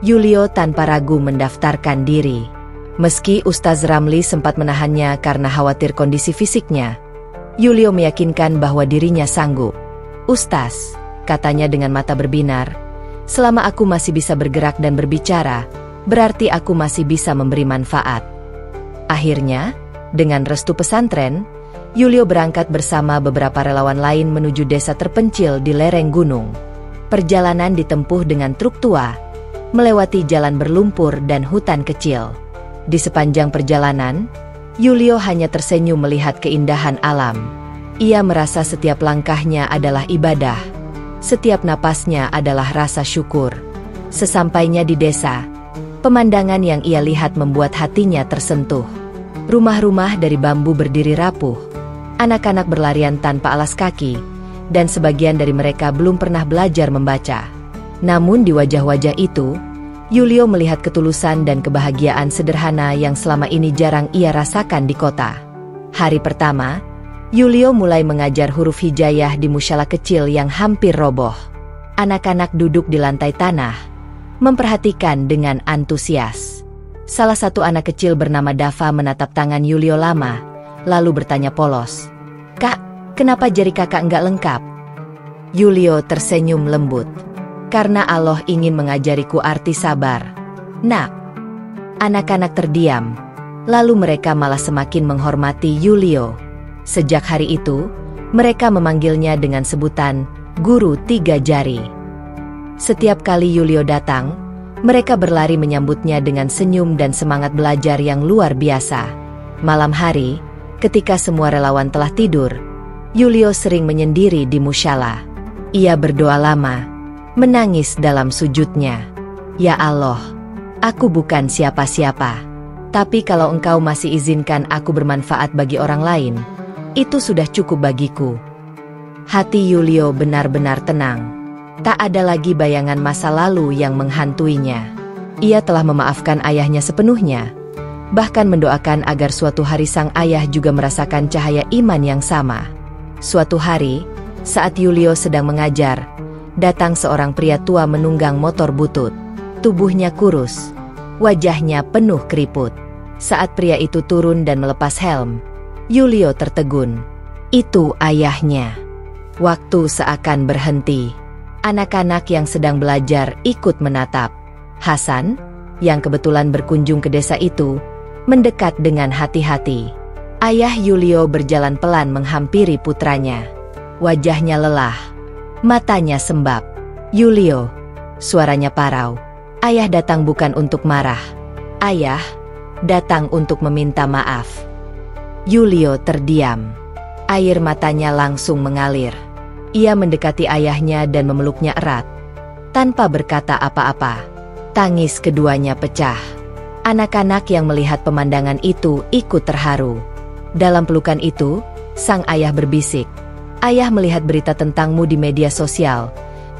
Yulio tanpa ragu mendaftarkan diri. Meski Ustaz Ramli sempat menahannya karena khawatir kondisi fisiknya, Yulio meyakinkan bahwa dirinya sanggup. "Ustaz," katanya dengan mata berbinar, "selama aku masih bisa bergerak dan berbicara, berarti aku masih bisa memberi manfaat." Akhirnya, dengan restu pesantren, Yulio berangkat bersama beberapa relawan lain menuju desa terpencil di lereng gunung. Perjalanan ditempuh dengan truk tua, melewati jalan berlumpur dan hutan kecil. Di sepanjang perjalanan, Yulio hanya tersenyum melihat keindahan alam. Ia merasa setiap langkahnya adalah ibadah, setiap napasnya adalah rasa syukur. Sesampainya di desa, pemandangan yang ia lihat membuat hatinya tersentuh. Rumah-rumah dari bambu berdiri rapuh, anak-anak berlarian tanpa alas kaki, dan sebagian dari mereka belum pernah belajar membaca. Namun di wajah-wajah itu, Yulio melihat ketulusan dan kebahagiaan sederhana yang selama ini jarang ia rasakan di kota. Hari pertama, Yulio mulai mengajar huruf hijaiyah di musyalah kecil yang hampir roboh. Anak-anak duduk di lantai tanah, memperhatikan dengan antusias. Salah satu anak kecil bernama Dava menatap tangan Yulio lama, lalu bertanya polos, "Kak, kenapa jari kakak enggak lengkap?" Yulio tersenyum lembut. karena Allah ingin mengajariku arti sabar. Nak. Anak-anak terdiam. Lalu mereka malah semakin menghormati Yulio. Sejak hari itu, mereka memanggilnya dengan sebutan Guru Tiga Jari. Setiap kali Yulio datang, mereka berlari menyambutnya dengan senyum dan semangat belajar yang luar biasa. Malam hari, ketika semua relawan telah tidur, Yulio sering menyendiri di musyalah. Ia berdoa lama, menangis dalam sujudnya. Ya Allah, aku bukan siapa-siapa. Tapi kalau Engkau masih izinkan aku bermanfaat bagi orang lain, itu sudah cukup bagiku. Hati Yulio benar-benar tenang. Tak ada lagi bayangan masa lalu yang menghantuinya. Ia telah memaafkan ayahnya sepenuhnya, bahkan mendoakan agar suatu hari sang ayah juga merasakan cahaya iman yang sama. Suatu hari, saat Yulio sedang mengajar, datang seorang pria tua menunggang motor butut. Tubuhnya kurus, wajahnya penuh keriput. Saat pria itu turun dan melepas helm, Yulio tertegun. Itu ayahnya. Waktu seakan berhenti. Anak-anak yang sedang belajar ikut menatap. Hasan, yang kebetulan berkunjung ke desa itu, mendekat dengan hati-hati. Ayah Yulio berjalan pelan menghampiri putranya. Wajahnya lelah, matanya sembab. Yulio, suaranya parau. Ayah datang bukan untuk marah. Ayah datang untuk meminta maaf. Yulio terdiam. Air matanya langsung mengalir. Ia mendekati ayahnya dan memeluknya erat. Tanpa berkata apa-apa, tangis keduanya pecah. Anak-anak yang melihat pemandangan itu ikut terharu. Dalam pelukan itu, sang ayah berbisik. Ayah melihat berita tentangmu di media sosial,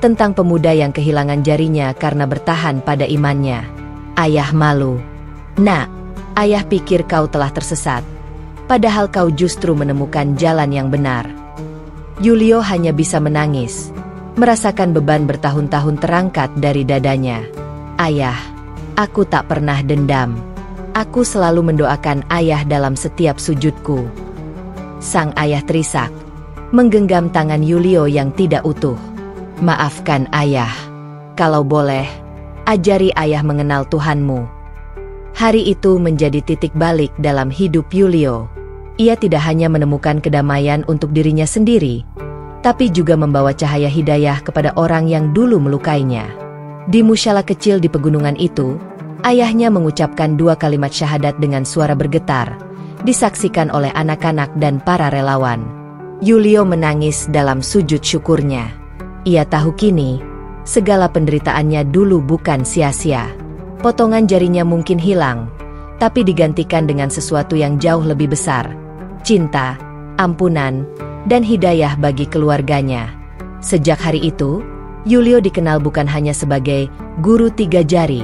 tentang pemuda yang kehilangan jarinya karena bertahan pada imannya. Ayah malu. Nak, ayah pikir kau telah tersesat, padahal kau justru menemukan jalan yang benar. Yulio hanya bisa menangis, merasakan beban bertahun-tahun terangkat dari dadanya. Ayah, aku tak pernah dendam. Aku selalu mendoakan ayah dalam setiap sujudku. Sang ayah terisak, menggenggam tangan Yulio yang tidak utuh. Maafkan ayah. Kalau boleh, ajari ayah mengenal Tuhanmu. Hari itu menjadi titik balik dalam hidup Yulio. Ia tidak hanya menemukan kedamaian untuk dirinya sendiri, tapi juga membawa cahaya hidayah kepada orang yang dulu melukainya. Di musyalah kecil di pegunungan itu, ayahnya mengucapkan 2 kalimat syahadat dengan suara bergetar, disaksikan oleh anak-anak dan para relawan. Yulio menangis dalam sujud syukurnya. Ia tahu kini, segala penderitaannya dulu bukan sia-sia. Potongan jarinya mungkin hilang, tapi digantikan dengan sesuatu yang jauh lebih besar. Cinta, ampunan, dan hidayah bagi keluarganya. Sejak hari itu, Yulio dikenal bukan hanya sebagai guru 3 jari,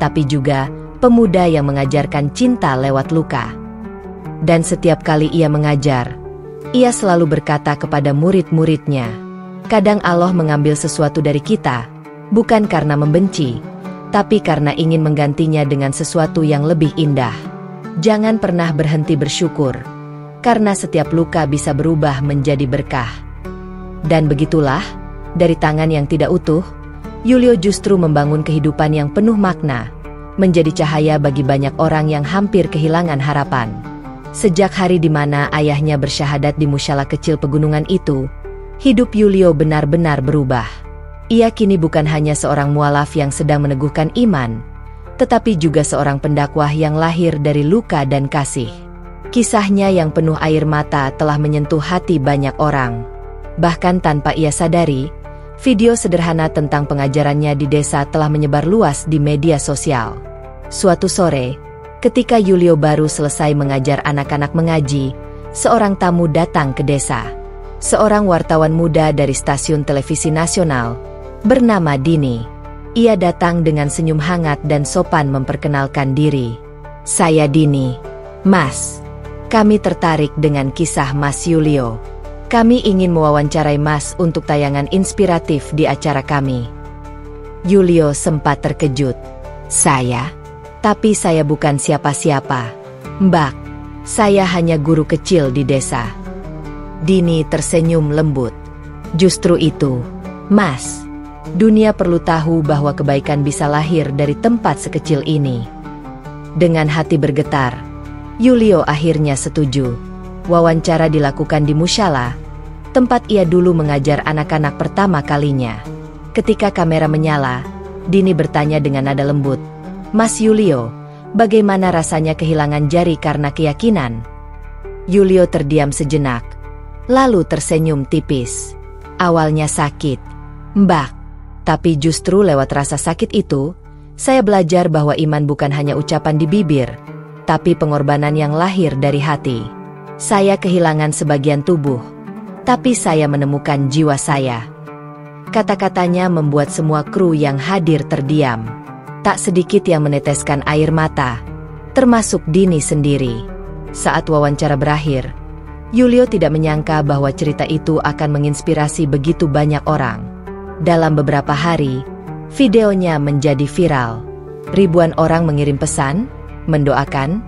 tapi juga pemuda yang mengajarkan cinta lewat luka. Dan setiap kali ia mengajar, ia selalu berkata kepada murid-muridnya, kadang Allah mengambil sesuatu dari kita, bukan karena membenci, tapi karena ingin menggantinya dengan sesuatu yang lebih indah. Jangan pernah berhenti bersyukur, karena setiap luka bisa berubah menjadi berkah. Dan begitulah, dari tangan yang tidak utuh, Yulio justru membangun kehidupan yang penuh makna, menjadi cahaya bagi banyak orang yang hampir kehilangan harapan. Sejak hari di mana ayahnya bersyahadat di musyalah kecil pegunungan itu, hidup Yulio benar-benar berubah. Ia kini bukan hanya seorang mualaf yang sedang meneguhkan iman, tetapi juga seorang pendakwah yang lahir dari luka dan kasih. Kisahnya yang penuh air mata telah menyentuh hati banyak orang. Bahkan tanpa ia sadari, video sederhana tentang pengajarannya di desa telah menyebar luas di media sosial. Suatu sore, ketika Yulio baru selesai mengajar anak-anak mengaji, seorang tamu datang ke desa. Seorang wartawan muda dari stasiun televisi nasional, bernama Dini. Ia datang dengan senyum hangat dan sopan memperkenalkan diri. Saya Dini. Mas, kami tertarik dengan kisah Mas Yulio. Kami ingin mewawancarai Mas untuk tayangan inspiratif di acara kami. Yulio sempat terkejut. Saya? Tapi saya bukan siapa-siapa. Mbak, saya hanya guru kecil di desa. Dini tersenyum lembut. Justru itu, Mas. Dunia perlu tahu bahwa kebaikan bisa lahir dari tempat sekecil ini. Dengan hati bergetar, Yulio akhirnya setuju. Wawancara dilakukan di musyalah, tempat ia dulu mengajar anak-anak pertama kalinya. Ketika kamera menyala, Dini bertanya dengan nada lembut, "Mas Yulio, bagaimana rasanya kehilangan jari karena keyakinan?" Yulio terdiam sejenak, lalu tersenyum tipis. "Awalnya sakit, Mbak. Tapi justru lewat rasa sakit itu, saya belajar bahwa iman bukan hanya ucapan di bibir, tapi pengorbanan yang lahir dari hati. Saya kehilangan sebagian tubuh, tapi saya menemukan jiwa saya." Kata-katanya membuat semua kru yang hadir terdiam. Tak sedikit yang meneteskan air mata, termasuk Dini sendiri. Saat wawancara berakhir, Yulio tidak menyangka bahwa cerita itu akan menginspirasi begitu banyak orang. Dalam beberapa hari, videonya menjadi viral. Ribuan orang mengirim pesan, mendoakan,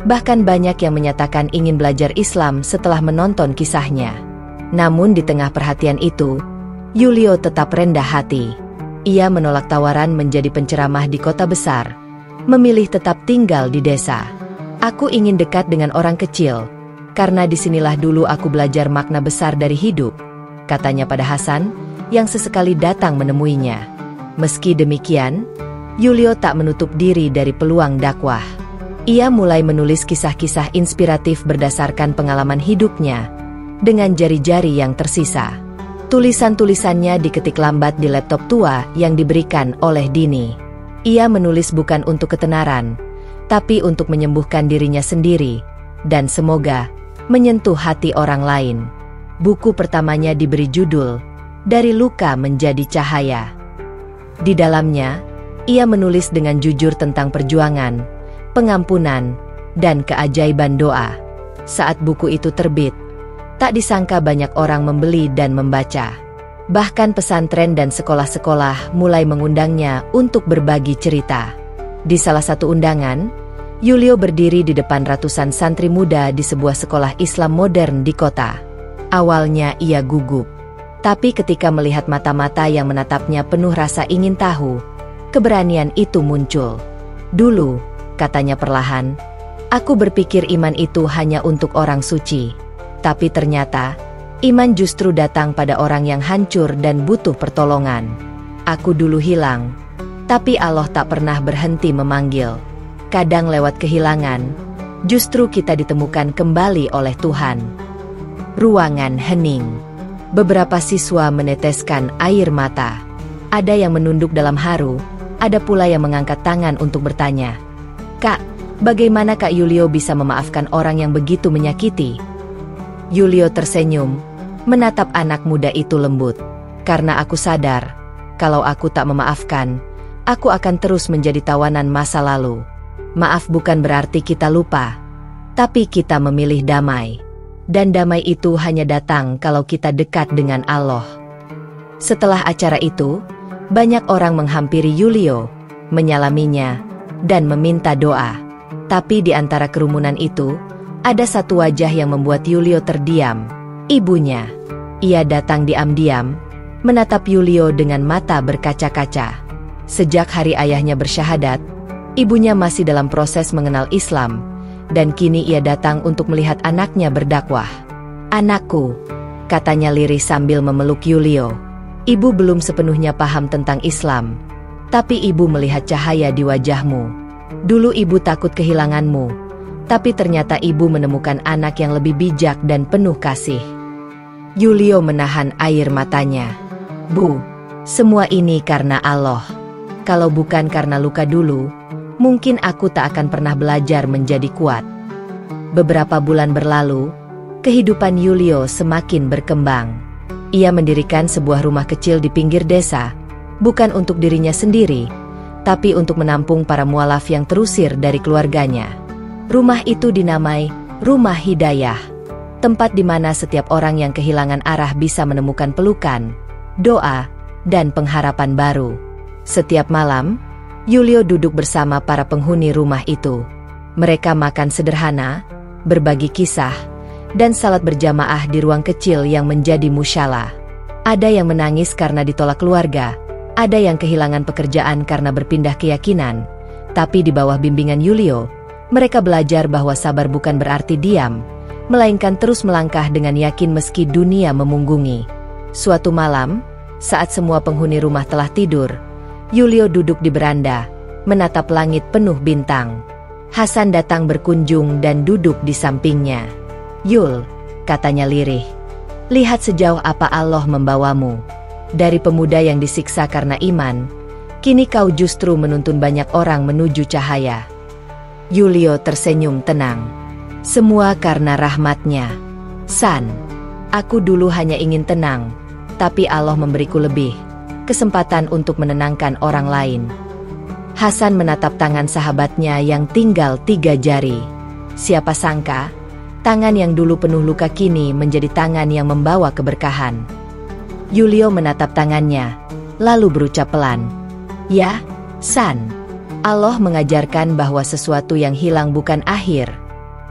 bahkan banyak yang menyatakan ingin belajar Islam setelah menonton kisahnya. Namun di tengah perhatian itu, Yulio tetap rendah hati. Ia menolak tawaran menjadi penceramah di kota besar, memilih tetap tinggal di desa. "Aku ingin dekat dengan orang kecil, karena disinilah dulu aku belajar makna besar dari hidup," katanya pada Hasan, yang sesekali datang menemuinya. Meski demikian, Yulio tak menutup diri dari peluang dakwah. Ia mulai menulis kisah-kisah inspiratif berdasarkan pengalaman hidupnya, dengan jari-jari yang tersisa. Tulisan-tulisannya diketik lambat di laptop tua yang diberikan oleh Dini. Ia menulis bukan untuk ketenaran, tapi untuk menyembuhkan dirinya sendiri, dan semoga menyentuh hati orang lain. Buku pertamanya diberi judul "Dari Luka Menjadi Cahaya". Di dalamnya, ia menulis dengan jujur tentang perjuangan, pengampunan, dan keajaiban doa. Saat buku itu terbit, tak disangka banyak orang membeli dan membaca. Bahkan pesantren dan sekolah-sekolah mulai mengundangnya untuk berbagi cerita. Di salah satu undangan, Yulio berdiri di depan ratusan santri muda di sebuah sekolah Islam modern di kota. Awalnya ia gugup, tapi ketika melihat mata-mata yang menatapnya penuh rasa ingin tahu, keberanian itu muncul. "Dulu," katanya perlahan, "aku berpikir iman itu hanya untuk orang suci. Tapi ternyata, iman justru datang pada orang yang hancur dan butuh pertolongan. Aku dulu hilang, tapi Allah tak pernah berhenti memanggil. Kadang lewat kehilangan, justru kita ditemukan kembali oleh Tuhan." Ruangan hening. Beberapa siswa meneteskan air mata. Ada yang menunduk dalam haru, ada pula yang mengangkat tangan untuk bertanya, "Kak, bagaimana Kak Yulio bisa memaafkan orang yang begitu menyakiti?" Yulio tersenyum, menatap anak muda itu lembut. "Karena aku sadar, kalau aku tak memaafkan, aku akan terus menjadi tawanan masa lalu. Maaf bukan berarti kita lupa, tapi kita memilih damai. Dan damai itu hanya datang kalau kita dekat dengan Allah." Setelah acara itu, banyak orang menghampiri Yulio, menyalaminya, dan meminta doa. Tapi di antara kerumunan itu, ada satu wajah yang membuat Yulio terdiam, ibunya. Ia datang diam-diam, menatap Yulio dengan mata berkaca-kaca. Sejak hari ayahnya bersyahadat, ibunya masih dalam proses mengenal Islam, dan kini ia datang untuk melihat anaknya berdakwah. "Anakku," katanya lirih sambil memeluk Yulio. "Ibu belum sepenuhnya paham tentang Islam, tapi ibu melihat cahaya di wajahmu. Dulu ibu takut kehilanganmu, tapi ternyata ibu menemukan anak yang lebih bijak dan penuh kasih." Yulio menahan air matanya. "Bu, semua ini karena Allah. Kalau bukan karena luka dulu, mungkin aku tak akan pernah belajar menjadi kuat." Beberapa bulan berlalu, kehidupan Yulio semakin berkembang. Ia mendirikan sebuah rumah kecil di pinggir desa, bukan untuk dirinya sendiri, tapi untuk menampung para mualaf yang terusir dari keluarganya. Rumah itu dinamai Rumah Hidayah, tempat di mana setiap orang yang kehilangan arah bisa menemukan pelukan, doa, dan pengharapan baru. Setiap malam, Yulio duduk bersama para penghuni rumah itu. Mereka makan sederhana, berbagi kisah, dan salat berjamaah di ruang kecil yang menjadi musyalah. Ada yang menangis karena ditolak keluarga, Ada yang kehilangan pekerjaan karena berpindah keyakinan, tapi di bawah bimbingan Yulio, mereka belajar bahwa sabar bukan berarti diam, melainkan terus melangkah dengan yakin meski dunia memunggungi. Suatu malam, saat semua penghuni rumah telah tidur, Yulio duduk di beranda, menatap langit penuh bintang. Hasan datang berkunjung dan duduk di sampingnya. "Yul," katanya lirih, "lihat sejauh apa Allah membawamu. Dari pemuda yang disiksa karena iman, kini kau justru menuntun banyak orang menuju cahaya." Yulio tersenyum tenang. "Semua karena rahmat-Nya, San. Aku dulu hanya ingin tenang, tapi Allah memberiku lebih kesempatan untuk menenangkan orang lain." Hasan menatap tangan sahabatnya yang tinggal 3 jari. Siapa sangka, tangan yang dulu penuh luka kini menjadi tangan yang membawa keberkahan. Yulio menatap tangannya, lalu berucap pelan, "Ya, San. Allah mengajarkan bahwa sesuatu yang hilang bukan akhir,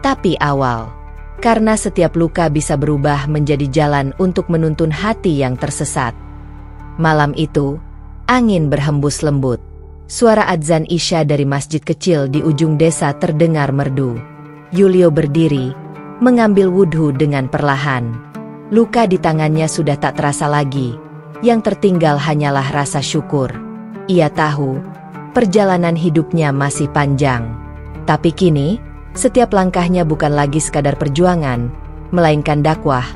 tapi awal. Karena setiap luka bisa berubah menjadi jalan untuk menuntun hati yang tersesat." Malam itu, angin berhembus lembut. Suara adzan Isya dari masjid kecil di ujung desa terdengar merdu. Yulio berdiri, mengambil wudhu dengan perlahan. Luka di tangannya sudah tak terasa lagi. Yang tertinggal hanyalah rasa syukur. Ia tahu, perjalanan hidupnya masih panjang. Tapi kini, setiap langkahnya bukan lagi sekadar perjuangan, melainkan dakwah.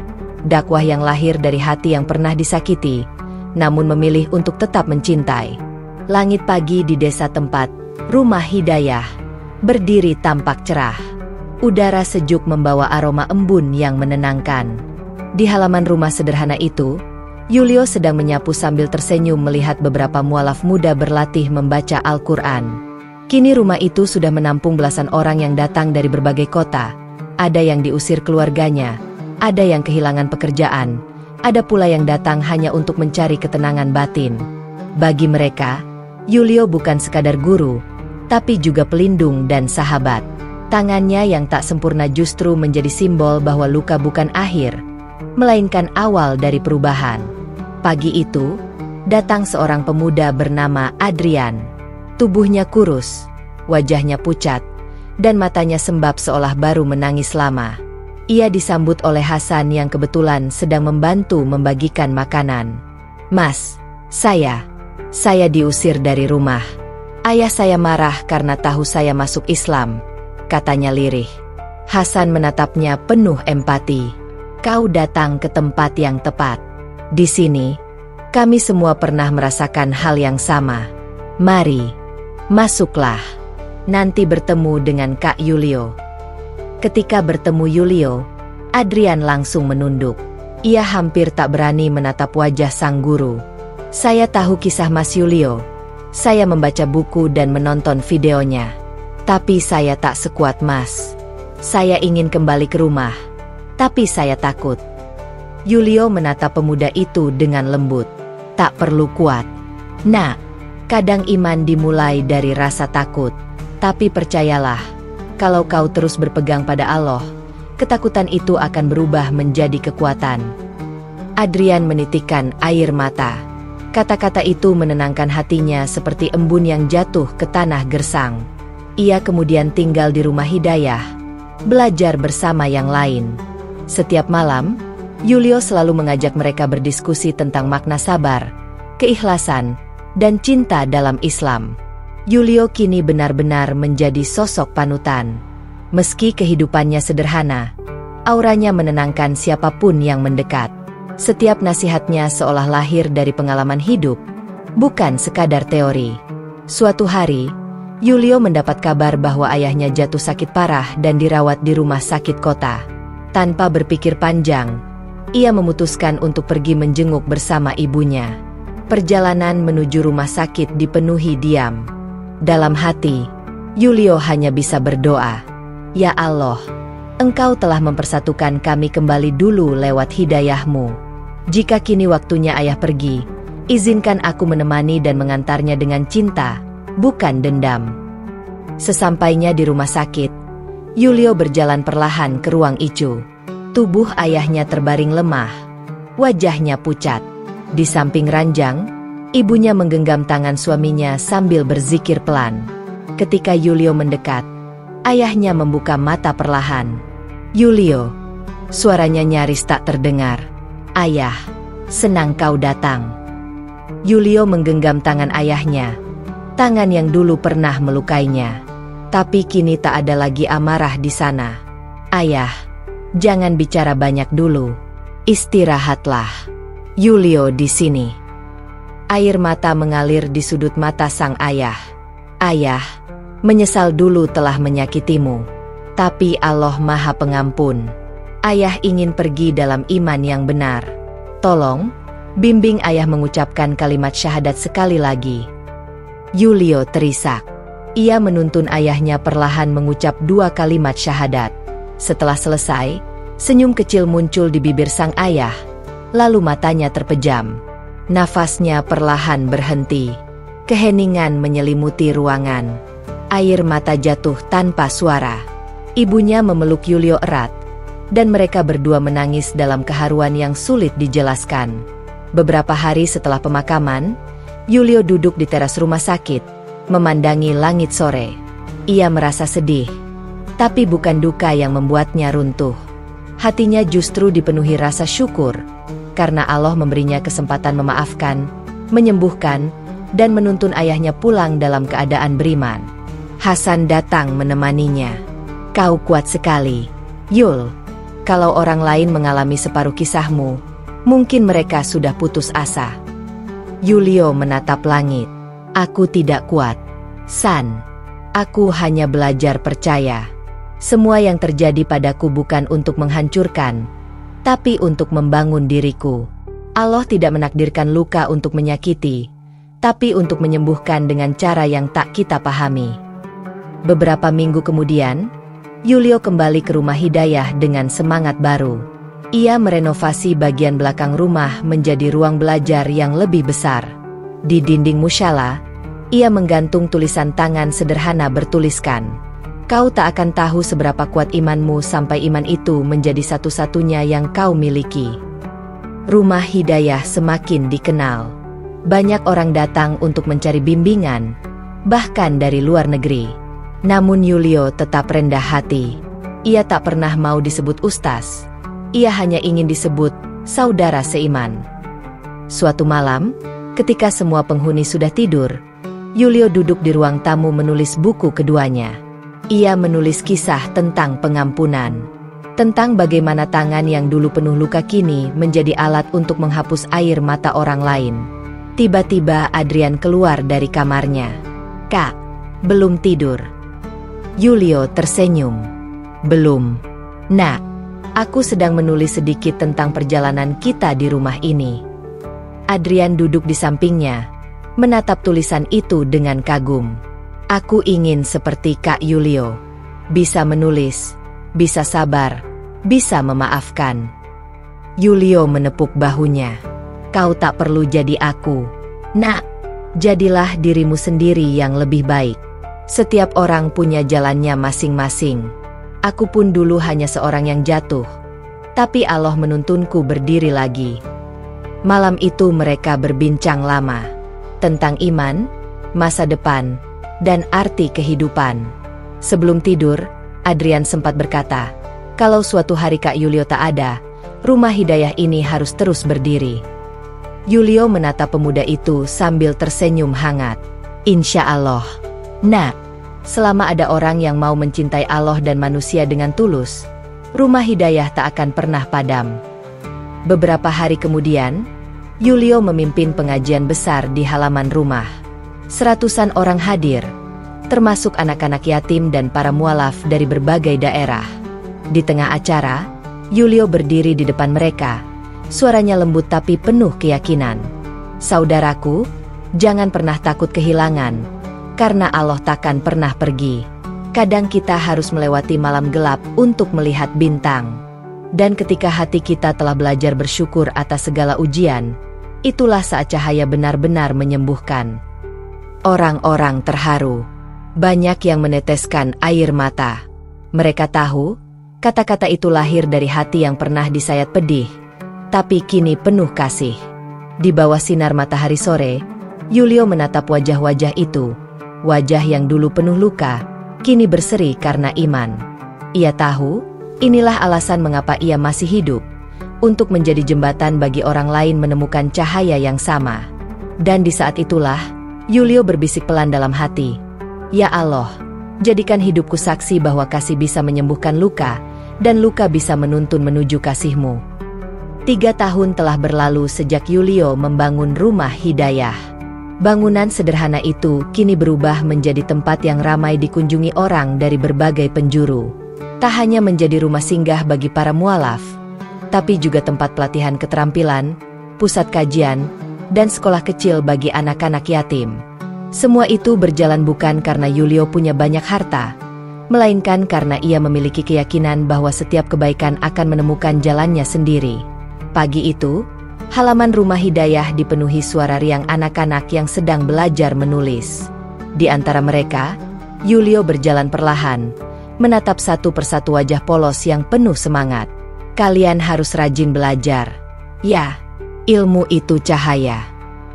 Dakwah yang lahir dari hati yang pernah disakiti, namun memilih untuk tetap mencintai. Langit pagi di desa tempat, rumah Hidayah, berdiri tampak cerah. Udara sejuk membawa aroma embun yang menenangkan. Di halaman rumah sederhana itu, Yulio sedang menyapu sambil tersenyum melihat beberapa mualaf muda berlatih membaca Al-Quran. Kini rumah itu sudah menampung belasan orang yang datang dari berbagai kota. Ada yang diusir keluarganya, ada yang kehilangan pekerjaan, ada pula yang datang hanya untuk mencari ketenangan batin. Bagi mereka, Yulio bukan sekadar guru, tapi juga pelindung dan sahabat. Tangannya yang tak sempurna justru menjadi simbol bahwa luka bukan akhir, melainkan awal dari perubahan. Pagi itu, datang seorang pemuda bernama Adrian. Tubuhnya kurus, wajahnya pucat, dan matanya sembab seolah baru menangis lama. Ia disambut oleh Hasan yang kebetulan sedang membantu membagikan makanan. "Mas, saya diusir dari rumah. Ayah saya marah karena tahu saya masuk Islam," katanya lirih. Hasan menatapnya penuh empati. "Kau datang ke tempat yang tepat. Di sini, kami semua pernah merasakan hal yang sama. Mari, masuklah. Nanti bertemu dengan Kak Yulio." Ketika bertemu Yulio, Adrian langsung menunduk. Ia hampir tak berani menatap wajah sang guru. "Saya tahu kisah Mas Yulio. Saya membaca buku dan menonton videonya. Tapi saya tak sekuat Mas. Saya ingin kembali ke rumah. Tapi saya takut." Yulio menatap pemuda itu dengan lembut. "Tak perlu kuat, Nak. Kadang iman dimulai dari rasa takut. Tapi percayalah, kalau kau terus berpegang pada Allah, ketakutan itu akan berubah menjadi kekuatan." Adrian menitikkan air mata. Kata-kata itu menenangkan hatinya seperti embun yang jatuh ke tanah gersang. Ia kemudian tinggal di rumah Hidayah, belajar bersama yang lain. Setiap malam, Yulio selalu mengajak mereka berdiskusi tentang makna sabar, keikhlasan, dan cinta dalam Islam. Yulio kini benar-benar menjadi sosok panutan. Meski kehidupannya sederhana, auranya menenangkan siapapun yang mendekat. Setiap nasihatnya seolah lahir dari pengalaman hidup, bukan sekadar teori. Suatu hari, Yulio mendapat kabar bahwa ayahnya jatuh sakit parah dan dirawat di rumah sakit kota. Tanpa berpikir panjang, ia memutuskan untuk pergi menjenguk bersama ibunya. Perjalanan menuju rumah sakit dipenuhi diam. Dalam hati, Yulio hanya bisa berdoa, "Ya Allah, Engkau telah mempersatukan kami kembali dulu lewat hidayah-Mu. Jika kini waktunya ayah pergi, izinkan aku menemani dan mengantarnya dengan cinta, bukan dendam." Sesampainya di rumah sakit, Yulio berjalan perlahan ke ruang ICU. Tubuh ayahnya terbaring lemah, wajahnya pucat. Di samping ranjang, Ibunya menggenggam tangan suaminya sambil berzikir pelan. Ketika Yulio mendekat, ayahnya membuka mata perlahan. "Yulio," suaranya nyaris tak terdengar. "Ayah, senang kau datang." Yulio menggenggam tangan ayahnya, tangan yang dulu pernah melukainya. Tapi kini tak ada lagi amarah di sana. "Ayah, jangan bicara banyak dulu. Istirahatlah. Yulio di sini." Air mata mengalir di sudut mata sang ayah. "Ayah, menyesal dulu telah menyakitimu. Tapi Allah Maha Pengampun. Ayah ingin pergi dalam iman yang benar. Tolong, bimbing ayah mengucapkan kalimat syahadat sekali lagi." Yulio terisak. Ia menuntun ayahnya perlahan mengucap 2 kalimat syahadat. Setelah selesai, senyum kecil muncul di bibir sang ayah. Lalu matanya terpejam. Nafasnya perlahan berhenti. Keheningan menyelimuti ruangan. Air mata jatuh tanpa suara. Ibunya memeluk Yulio erat, dan mereka berdua menangis dalam keharuan yang sulit dijelaskan. Beberapa hari setelah pemakaman, Yulio duduk di teras rumah sakit, memandangi langit sore. Ia merasa sedih, tapi bukan duka yang membuatnya runtuh. Hatinya justru dipenuhi rasa syukur, karena Allah memberinya kesempatan memaafkan, menyembuhkan, dan menuntun ayahnya pulang dalam keadaan beriman. Hasan datang menemaninya. "Kau kuat sekali, Yul. Kalau orang lain mengalami separuh kisahmu, mungkin mereka sudah putus asa." Yulio menatap langit. "Aku tidak kuat, San. Aku hanya belajar percaya. Semua yang terjadi padaku bukan untuk menghancurkan, tapi untuk membangun diriku. Allah tidak menakdirkan luka untuk menyakiti, tapi untuk menyembuhkan dengan cara yang tak kita pahami." Beberapa minggu kemudian, Yulio kembali ke rumah Hidayah dengan semangat baru. Ia merenovasi bagian belakang rumah menjadi ruang belajar yang lebih besar. Di dinding mushola, ia menggantung tulisan tangan sederhana bertuliskan, "Kau tak akan tahu seberapa kuat imanmu sampai iman itu menjadi satu-satunya yang kau miliki." Rumah Hidayah semakin dikenal. Banyak orang datang untuk mencari bimbingan, bahkan dari luar negeri. Namun Yulio tetap rendah hati. Ia tak pernah mau disebut ustaz. Ia hanya ingin disebut saudara seiman. Suatu malam, ketika semua penghuni sudah tidur, Yulio duduk di ruang tamu menulis buku keduanya. Ia menulis kisah tentang pengampunan, tentang bagaimana tangan yang dulu penuh luka kini menjadi alat untuk menghapus air mata orang lain. Tiba-tiba Adrian keluar dari kamarnya. "Kak, belum tidur?" Yulio tersenyum. "Belum, Nak. Aku sedang menulis sedikit tentang perjalanan kita di rumah ini." Adrian duduk di sampingnya, menatap tulisan itu dengan kagum. "Aku ingin seperti Kak Yulio. Bisa menulis, bisa sabar, bisa memaafkan." Yulio menepuk bahunya. "Kau tak perlu jadi aku, Nak. Jadilah dirimu sendiri yang lebih baik. Setiap orang punya jalannya masing-masing. Aku pun dulu hanya seorang yang jatuh, tapi Allah menuntunku berdiri lagi." Malam itu mereka berbincang lama tentang iman, masa depan, dan arti kehidupan. Sebelum tidur, Adrian sempat berkata, "Kalau suatu hari Kak Yulio tak ada, rumah Hidayah ini harus terus berdiri." Yulio menatap pemuda itu sambil tersenyum hangat. "Insya Allah, Nak. Selama ada orang yang mau mencintai Allah dan manusia dengan tulus, rumah Hidayah tak akan pernah padam." Beberapa hari kemudian, Yulio memimpin pengajian besar di halaman rumah. Seratusan orang hadir, termasuk anak-anak yatim dan para mualaf dari berbagai daerah. Di tengah acara, Yulio berdiri di depan mereka. Suaranya lembut tapi penuh keyakinan. "Saudaraku, jangan pernah takut kehilangan, karena Allah takkan pernah pergi. Kadang kita harus melewati malam gelap untuk melihat bintang. Dan ketika hati kita telah belajar bersyukur atas segala ujian, itulah saat cahaya benar-benar menyembuhkan." Orang-orang terharu. Banyak yang meneteskan air mata. Mereka tahu, kata-kata itu lahir dari hati yang pernah disayat pedih, tapi kini penuh kasih. Di bawah sinar matahari sore, Yulio menatap wajah-wajah itu. Wajah yang dulu penuh luka, kini berseri karena iman. Ia tahu, inilah alasan mengapa ia masih hidup. Untuk menjadi jembatan bagi orang lain menemukan cahaya yang sama. Dan di saat itulah, Yulio berbisik pelan dalam hati. Ya Allah, jadikan hidupku saksi bahwa kasih bisa menyembuhkan luka, dan luka bisa menuntun menuju kasih-Mu. 3 tahun telah berlalu sejak Yulio membangun rumah Hidayah. Bangunan sederhana itu kini berubah menjadi tempat yang ramai dikunjungi orang dari berbagai penjuru. Tak hanya menjadi rumah singgah bagi para mualaf, tapi juga tempat pelatihan keterampilan, pusat kajian, dan sekolah kecil bagi anak-anak yatim. Semua itu berjalan bukan karena Yulio punya banyak harta, melainkan karena ia memiliki keyakinan bahwa setiap kebaikan akan menemukan jalannya sendiri. Pagi itu, halaman rumah Hidayah dipenuhi suara riang anak-anak yang sedang belajar menulis. Di antara mereka, Yulio berjalan perlahan, menatap satu persatu wajah polos yang penuh semangat. Kalian harus rajin belajar. Ya, ilmu itu cahaya.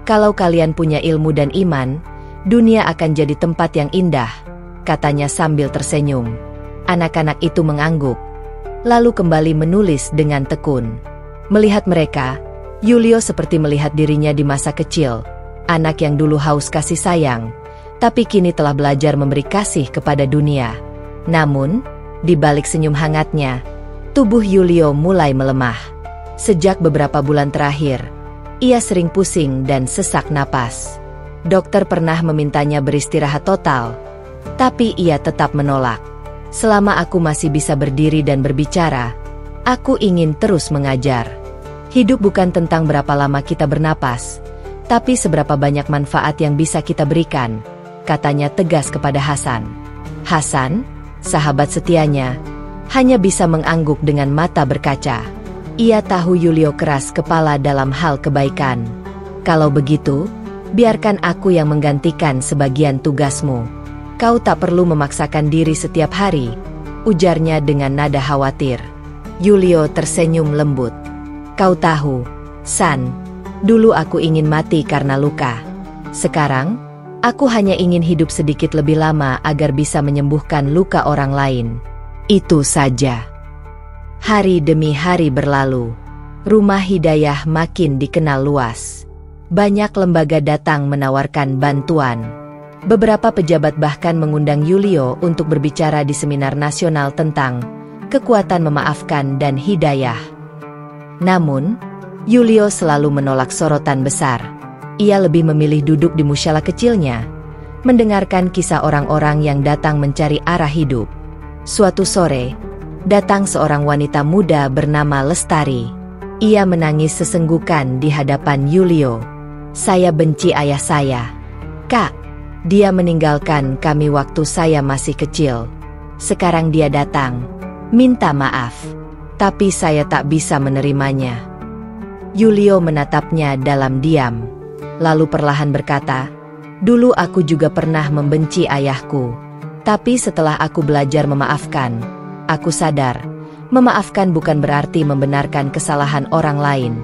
Kalau kalian punya ilmu dan iman, dunia akan jadi tempat yang indah, katanya sambil tersenyum. Anak-anak itu mengangguk, lalu kembali menulis dengan tekun. Melihat mereka, Yulio seperti melihat dirinya di masa kecil, anak yang dulu haus kasih sayang, tapi kini telah belajar memberi kasih kepada dunia. Namun, di balik senyum hangatnya, tubuh Yulio mulai melemah. Sejak beberapa bulan terakhir, ia sering pusing dan sesak napas. Dokter pernah memintanya beristirahat total, tapi ia tetap menolak. Selama aku masih bisa berdiri dan berbicara, aku ingin terus mengajar. Hidup bukan tentang berapa lama kita bernapas, tapi seberapa banyak manfaat yang bisa kita berikan, katanya tegas kepada Hasan. Hasan, sahabat setianya, hanya bisa mengangguk dengan mata berkaca. Ia tahu Yulio keras kepala dalam hal kebaikan. Kalau begitu, biarkan aku yang menggantikan sebagian tugasmu. Kau tak perlu memaksakan diri setiap hari, ujarnya dengan nada khawatir. Yulio tersenyum lembut. Kau tahu, San, dulu aku ingin mati karena luka. Sekarang, aku hanya ingin hidup sedikit lebih lama agar bisa menyembuhkan luka orang lain. Itu saja. Hari demi hari berlalu. Rumah Hidayah makin dikenal luas. Banyak lembaga datang menawarkan bantuan. Beberapa pejabat bahkan mengundang Yulio untuk berbicara di seminar nasional tentang kekuatan memaafkan dan hidayah. Namun, Yulio selalu menolak sorotan besar. Ia lebih memilih duduk di musyalah kecilnya, mendengarkan kisah orang-orang yang datang mencari arah hidup. Suatu sore, datang seorang wanita muda bernama Lestari. Ia menangis sesenggukan di hadapan Yulio. Saya benci ayah saya. Kak, dia meninggalkan kami waktu saya masih kecil. Sekarang dia datang, minta maaf. Tapi saya tak bisa menerimanya. Yulio menatapnya dalam diam, lalu perlahan berkata, dulu aku juga pernah membenci ayahku. Tapi setelah aku belajar memaafkan, aku sadar, memaafkan bukan berarti membenarkan kesalahan orang lain.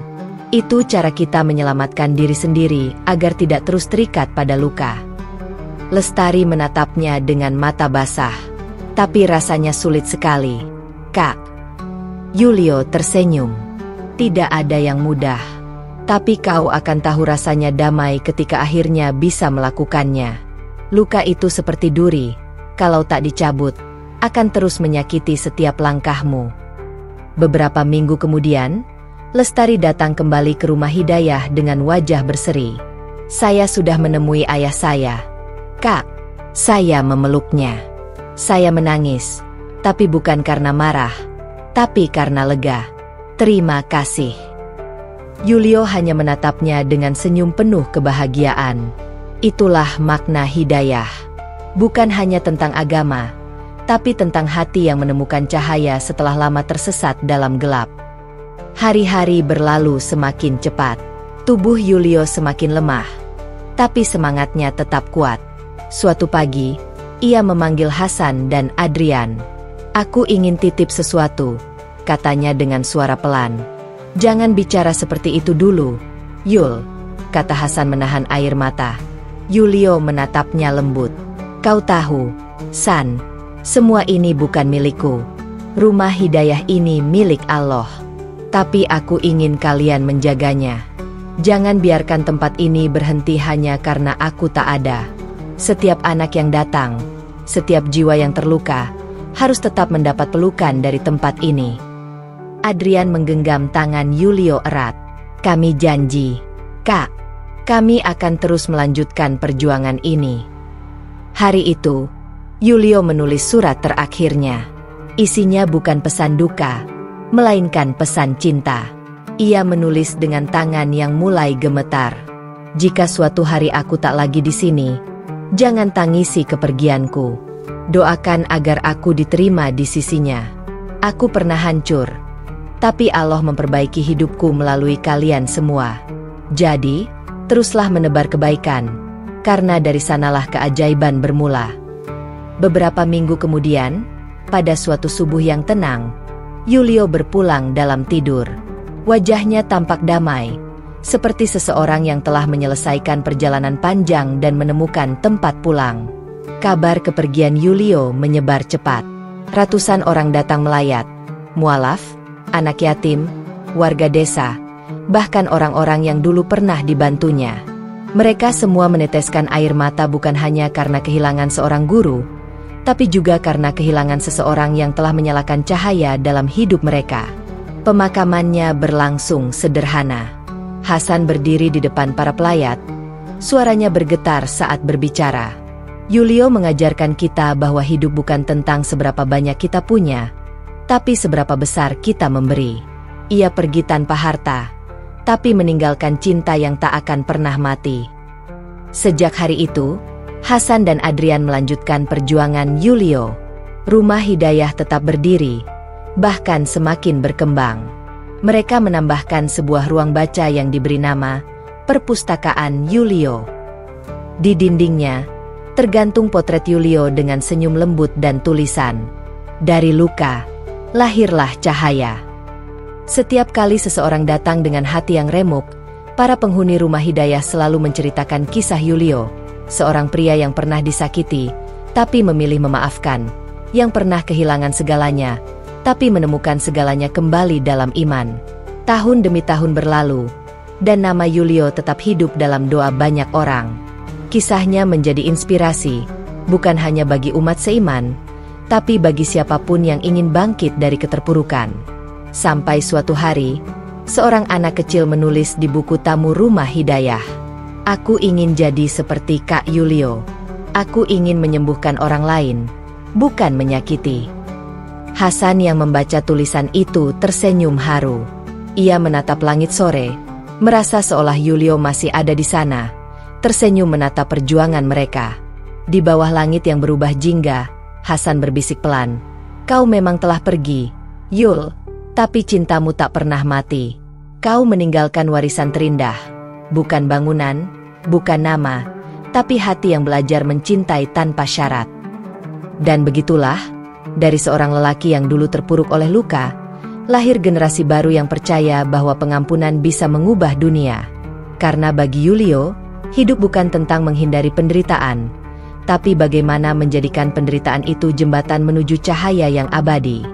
Itu cara kita menyelamatkan diri sendiri agar tidak terus terikat pada luka. Lestari menatapnya dengan mata basah, tapi rasanya sulit sekali. Kak, Yulio tersenyum. Tidak ada yang mudah. Tapi kau akan tahu rasanya damai ketika akhirnya bisa melakukannya. Luka itu seperti duri, kalau tak dicabut, akan terus menyakiti setiap langkahmu. Beberapa minggu kemudian, Lestari datang kembali ke rumah Hidayah dengan wajah berseri. Saya sudah menemui ayah saya. Kak, saya memeluknya. Saya menangis, tapi bukan karena marah, tapi karena lega. Terima kasih. Yulio hanya menatapnya dengan senyum penuh kebahagiaan. Itulah makna hidayah. Bukan hanya tentang agama, tapi tentang hati yang menemukan cahaya setelah lama tersesat dalam gelap. Hari-hari berlalu semakin cepat. Tubuh Yulio semakin lemah, tapi semangatnya tetap kuat. Suatu pagi, ia memanggil Hasan dan Adrian. Aku ingin titip sesuatu, katanya dengan suara pelan. Jangan bicara seperti itu dulu, Yul, kata Hasan menahan air mata. Yulio menatapnya lembut. Kau tahu, San, semua ini bukan milikku. Rumah Hidayah ini milik Allah. Tapi aku ingin kalian menjaganya. Jangan biarkan tempat ini berhenti hanya karena aku tak ada. Setiap anak yang datang, setiap jiwa yang terluka, harus tetap mendapat pelukan dari tempat ini. Adrian menggenggam tangan Yulio erat. Kami janji, Kak. Kami akan terus melanjutkan perjuangan ini. Hari itu, Yulio menulis surat terakhirnya. Isinya bukan pesan duka, melainkan pesan cinta. Ia menulis dengan tangan yang mulai gemetar. Jika suatu hari aku tak lagi di sini, jangan tangisi kepergianku. Doakan agar aku diterima di sisinya. Aku pernah hancur, tapi Allah memperbaiki hidupku melalui kalian semua. Jadi, teruslah menebar kebaikan, karena dari sanalah keajaiban bermula. Beberapa minggu kemudian, pada suatu subuh yang tenang, Yulio berpulang dalam tidur. Wajahnya tampak damai, seperti seseorang yang telah menyelesaikan perjalanan panjang dan menemukan tempat pulang. Kabar kepergian Yulio menyebar cepat. Ratusan orang datang melayat, mualaf, anak yatim, warga desa, bahkan orang-orang yang dulu pernah dibantunya. Mereka semua meneteskan air mata bukan hanya karena kehilangan seorang guru, tapi juga karena kehilangan seseorang yang telah menyalakan cahaya dalam hidup mereka. Pemakamannya berlangsung sederhana. Hasan berdiri di depan para pelayat, suaranya bergetar saat berbicara. Yulio mengajarkan kita bahwa hidup bukan tentang seberapa banyak kita punya, tapi seberapa besar kita memberi. Ia pergi tanpa harta, tapi meninggalkan cinta yang tak akan pernah mati. Sejak hari itu, Hasan dan Adrian melanjutkan perjuangan Yulio. Rumah Hidayah tetap berdiri, bahkan semakin berkembang. Mereka menambahkan sebuah ruang baca yang diberi nama Perpustakaan Yulio. Di dindingnya, tergantung potret Yulio dengan senyum lembut dan tulisan, "Dari luka, lahirlah cahaya." Setiap kali seseorang datang dengan hati yang remuk, para penghuni rumah Hidayah selalu menceritakan kisah Yulio, seorang pria yang pernah disakiti, tapi memilih memaafkan, yang pernah kehilangan segalanya, tapi menemukan segalanya kembali dalam iman. Tahun demi tahun berlalu, dan nama Yulio tetap hidup dalam doa banyak orang. Kisahnya menjadi inspirasi, bukan hanya bagi umat seiman, tapi bagi siapapun yang ingin bangkit dari keterpurukan. Sampai suatu hari, seorang anak kecil menulis di buku tamu rumah Hidayah, "Aku ingin jadi seperti Kak Yulio. Aku ingin menyembuhkan orang lain, bukan menyakiti." Hasan yang membaca tulisan itu tersenyum haru. Ia menatap langit sore, merasa seolah Yulio masih ada di sana, tersenyum menatap perjuangan mereka. Di bawah langit yang berubah jingga, Hasan berbisik pelan, "Kau memang telah pergi, Yul, tapi cintamu tak pernah mati. Kau meninggalkan warisan terindah, bukan bangunan, bukan nama, tapi hati yang belajar mencintai tanpa syarat." Dan begitulah, dari seorang lelaki yang dulu terpuruk oleh luka, lahir generasi baru yang percaya bahwa pengampunan bisa mengubah dunia. Karena bagi Yulio, hidup bukan tentang menghindari penderitaan, tapi bagaimana menjadikan penderitaan itu jembatan menuju cahaya yang abadi.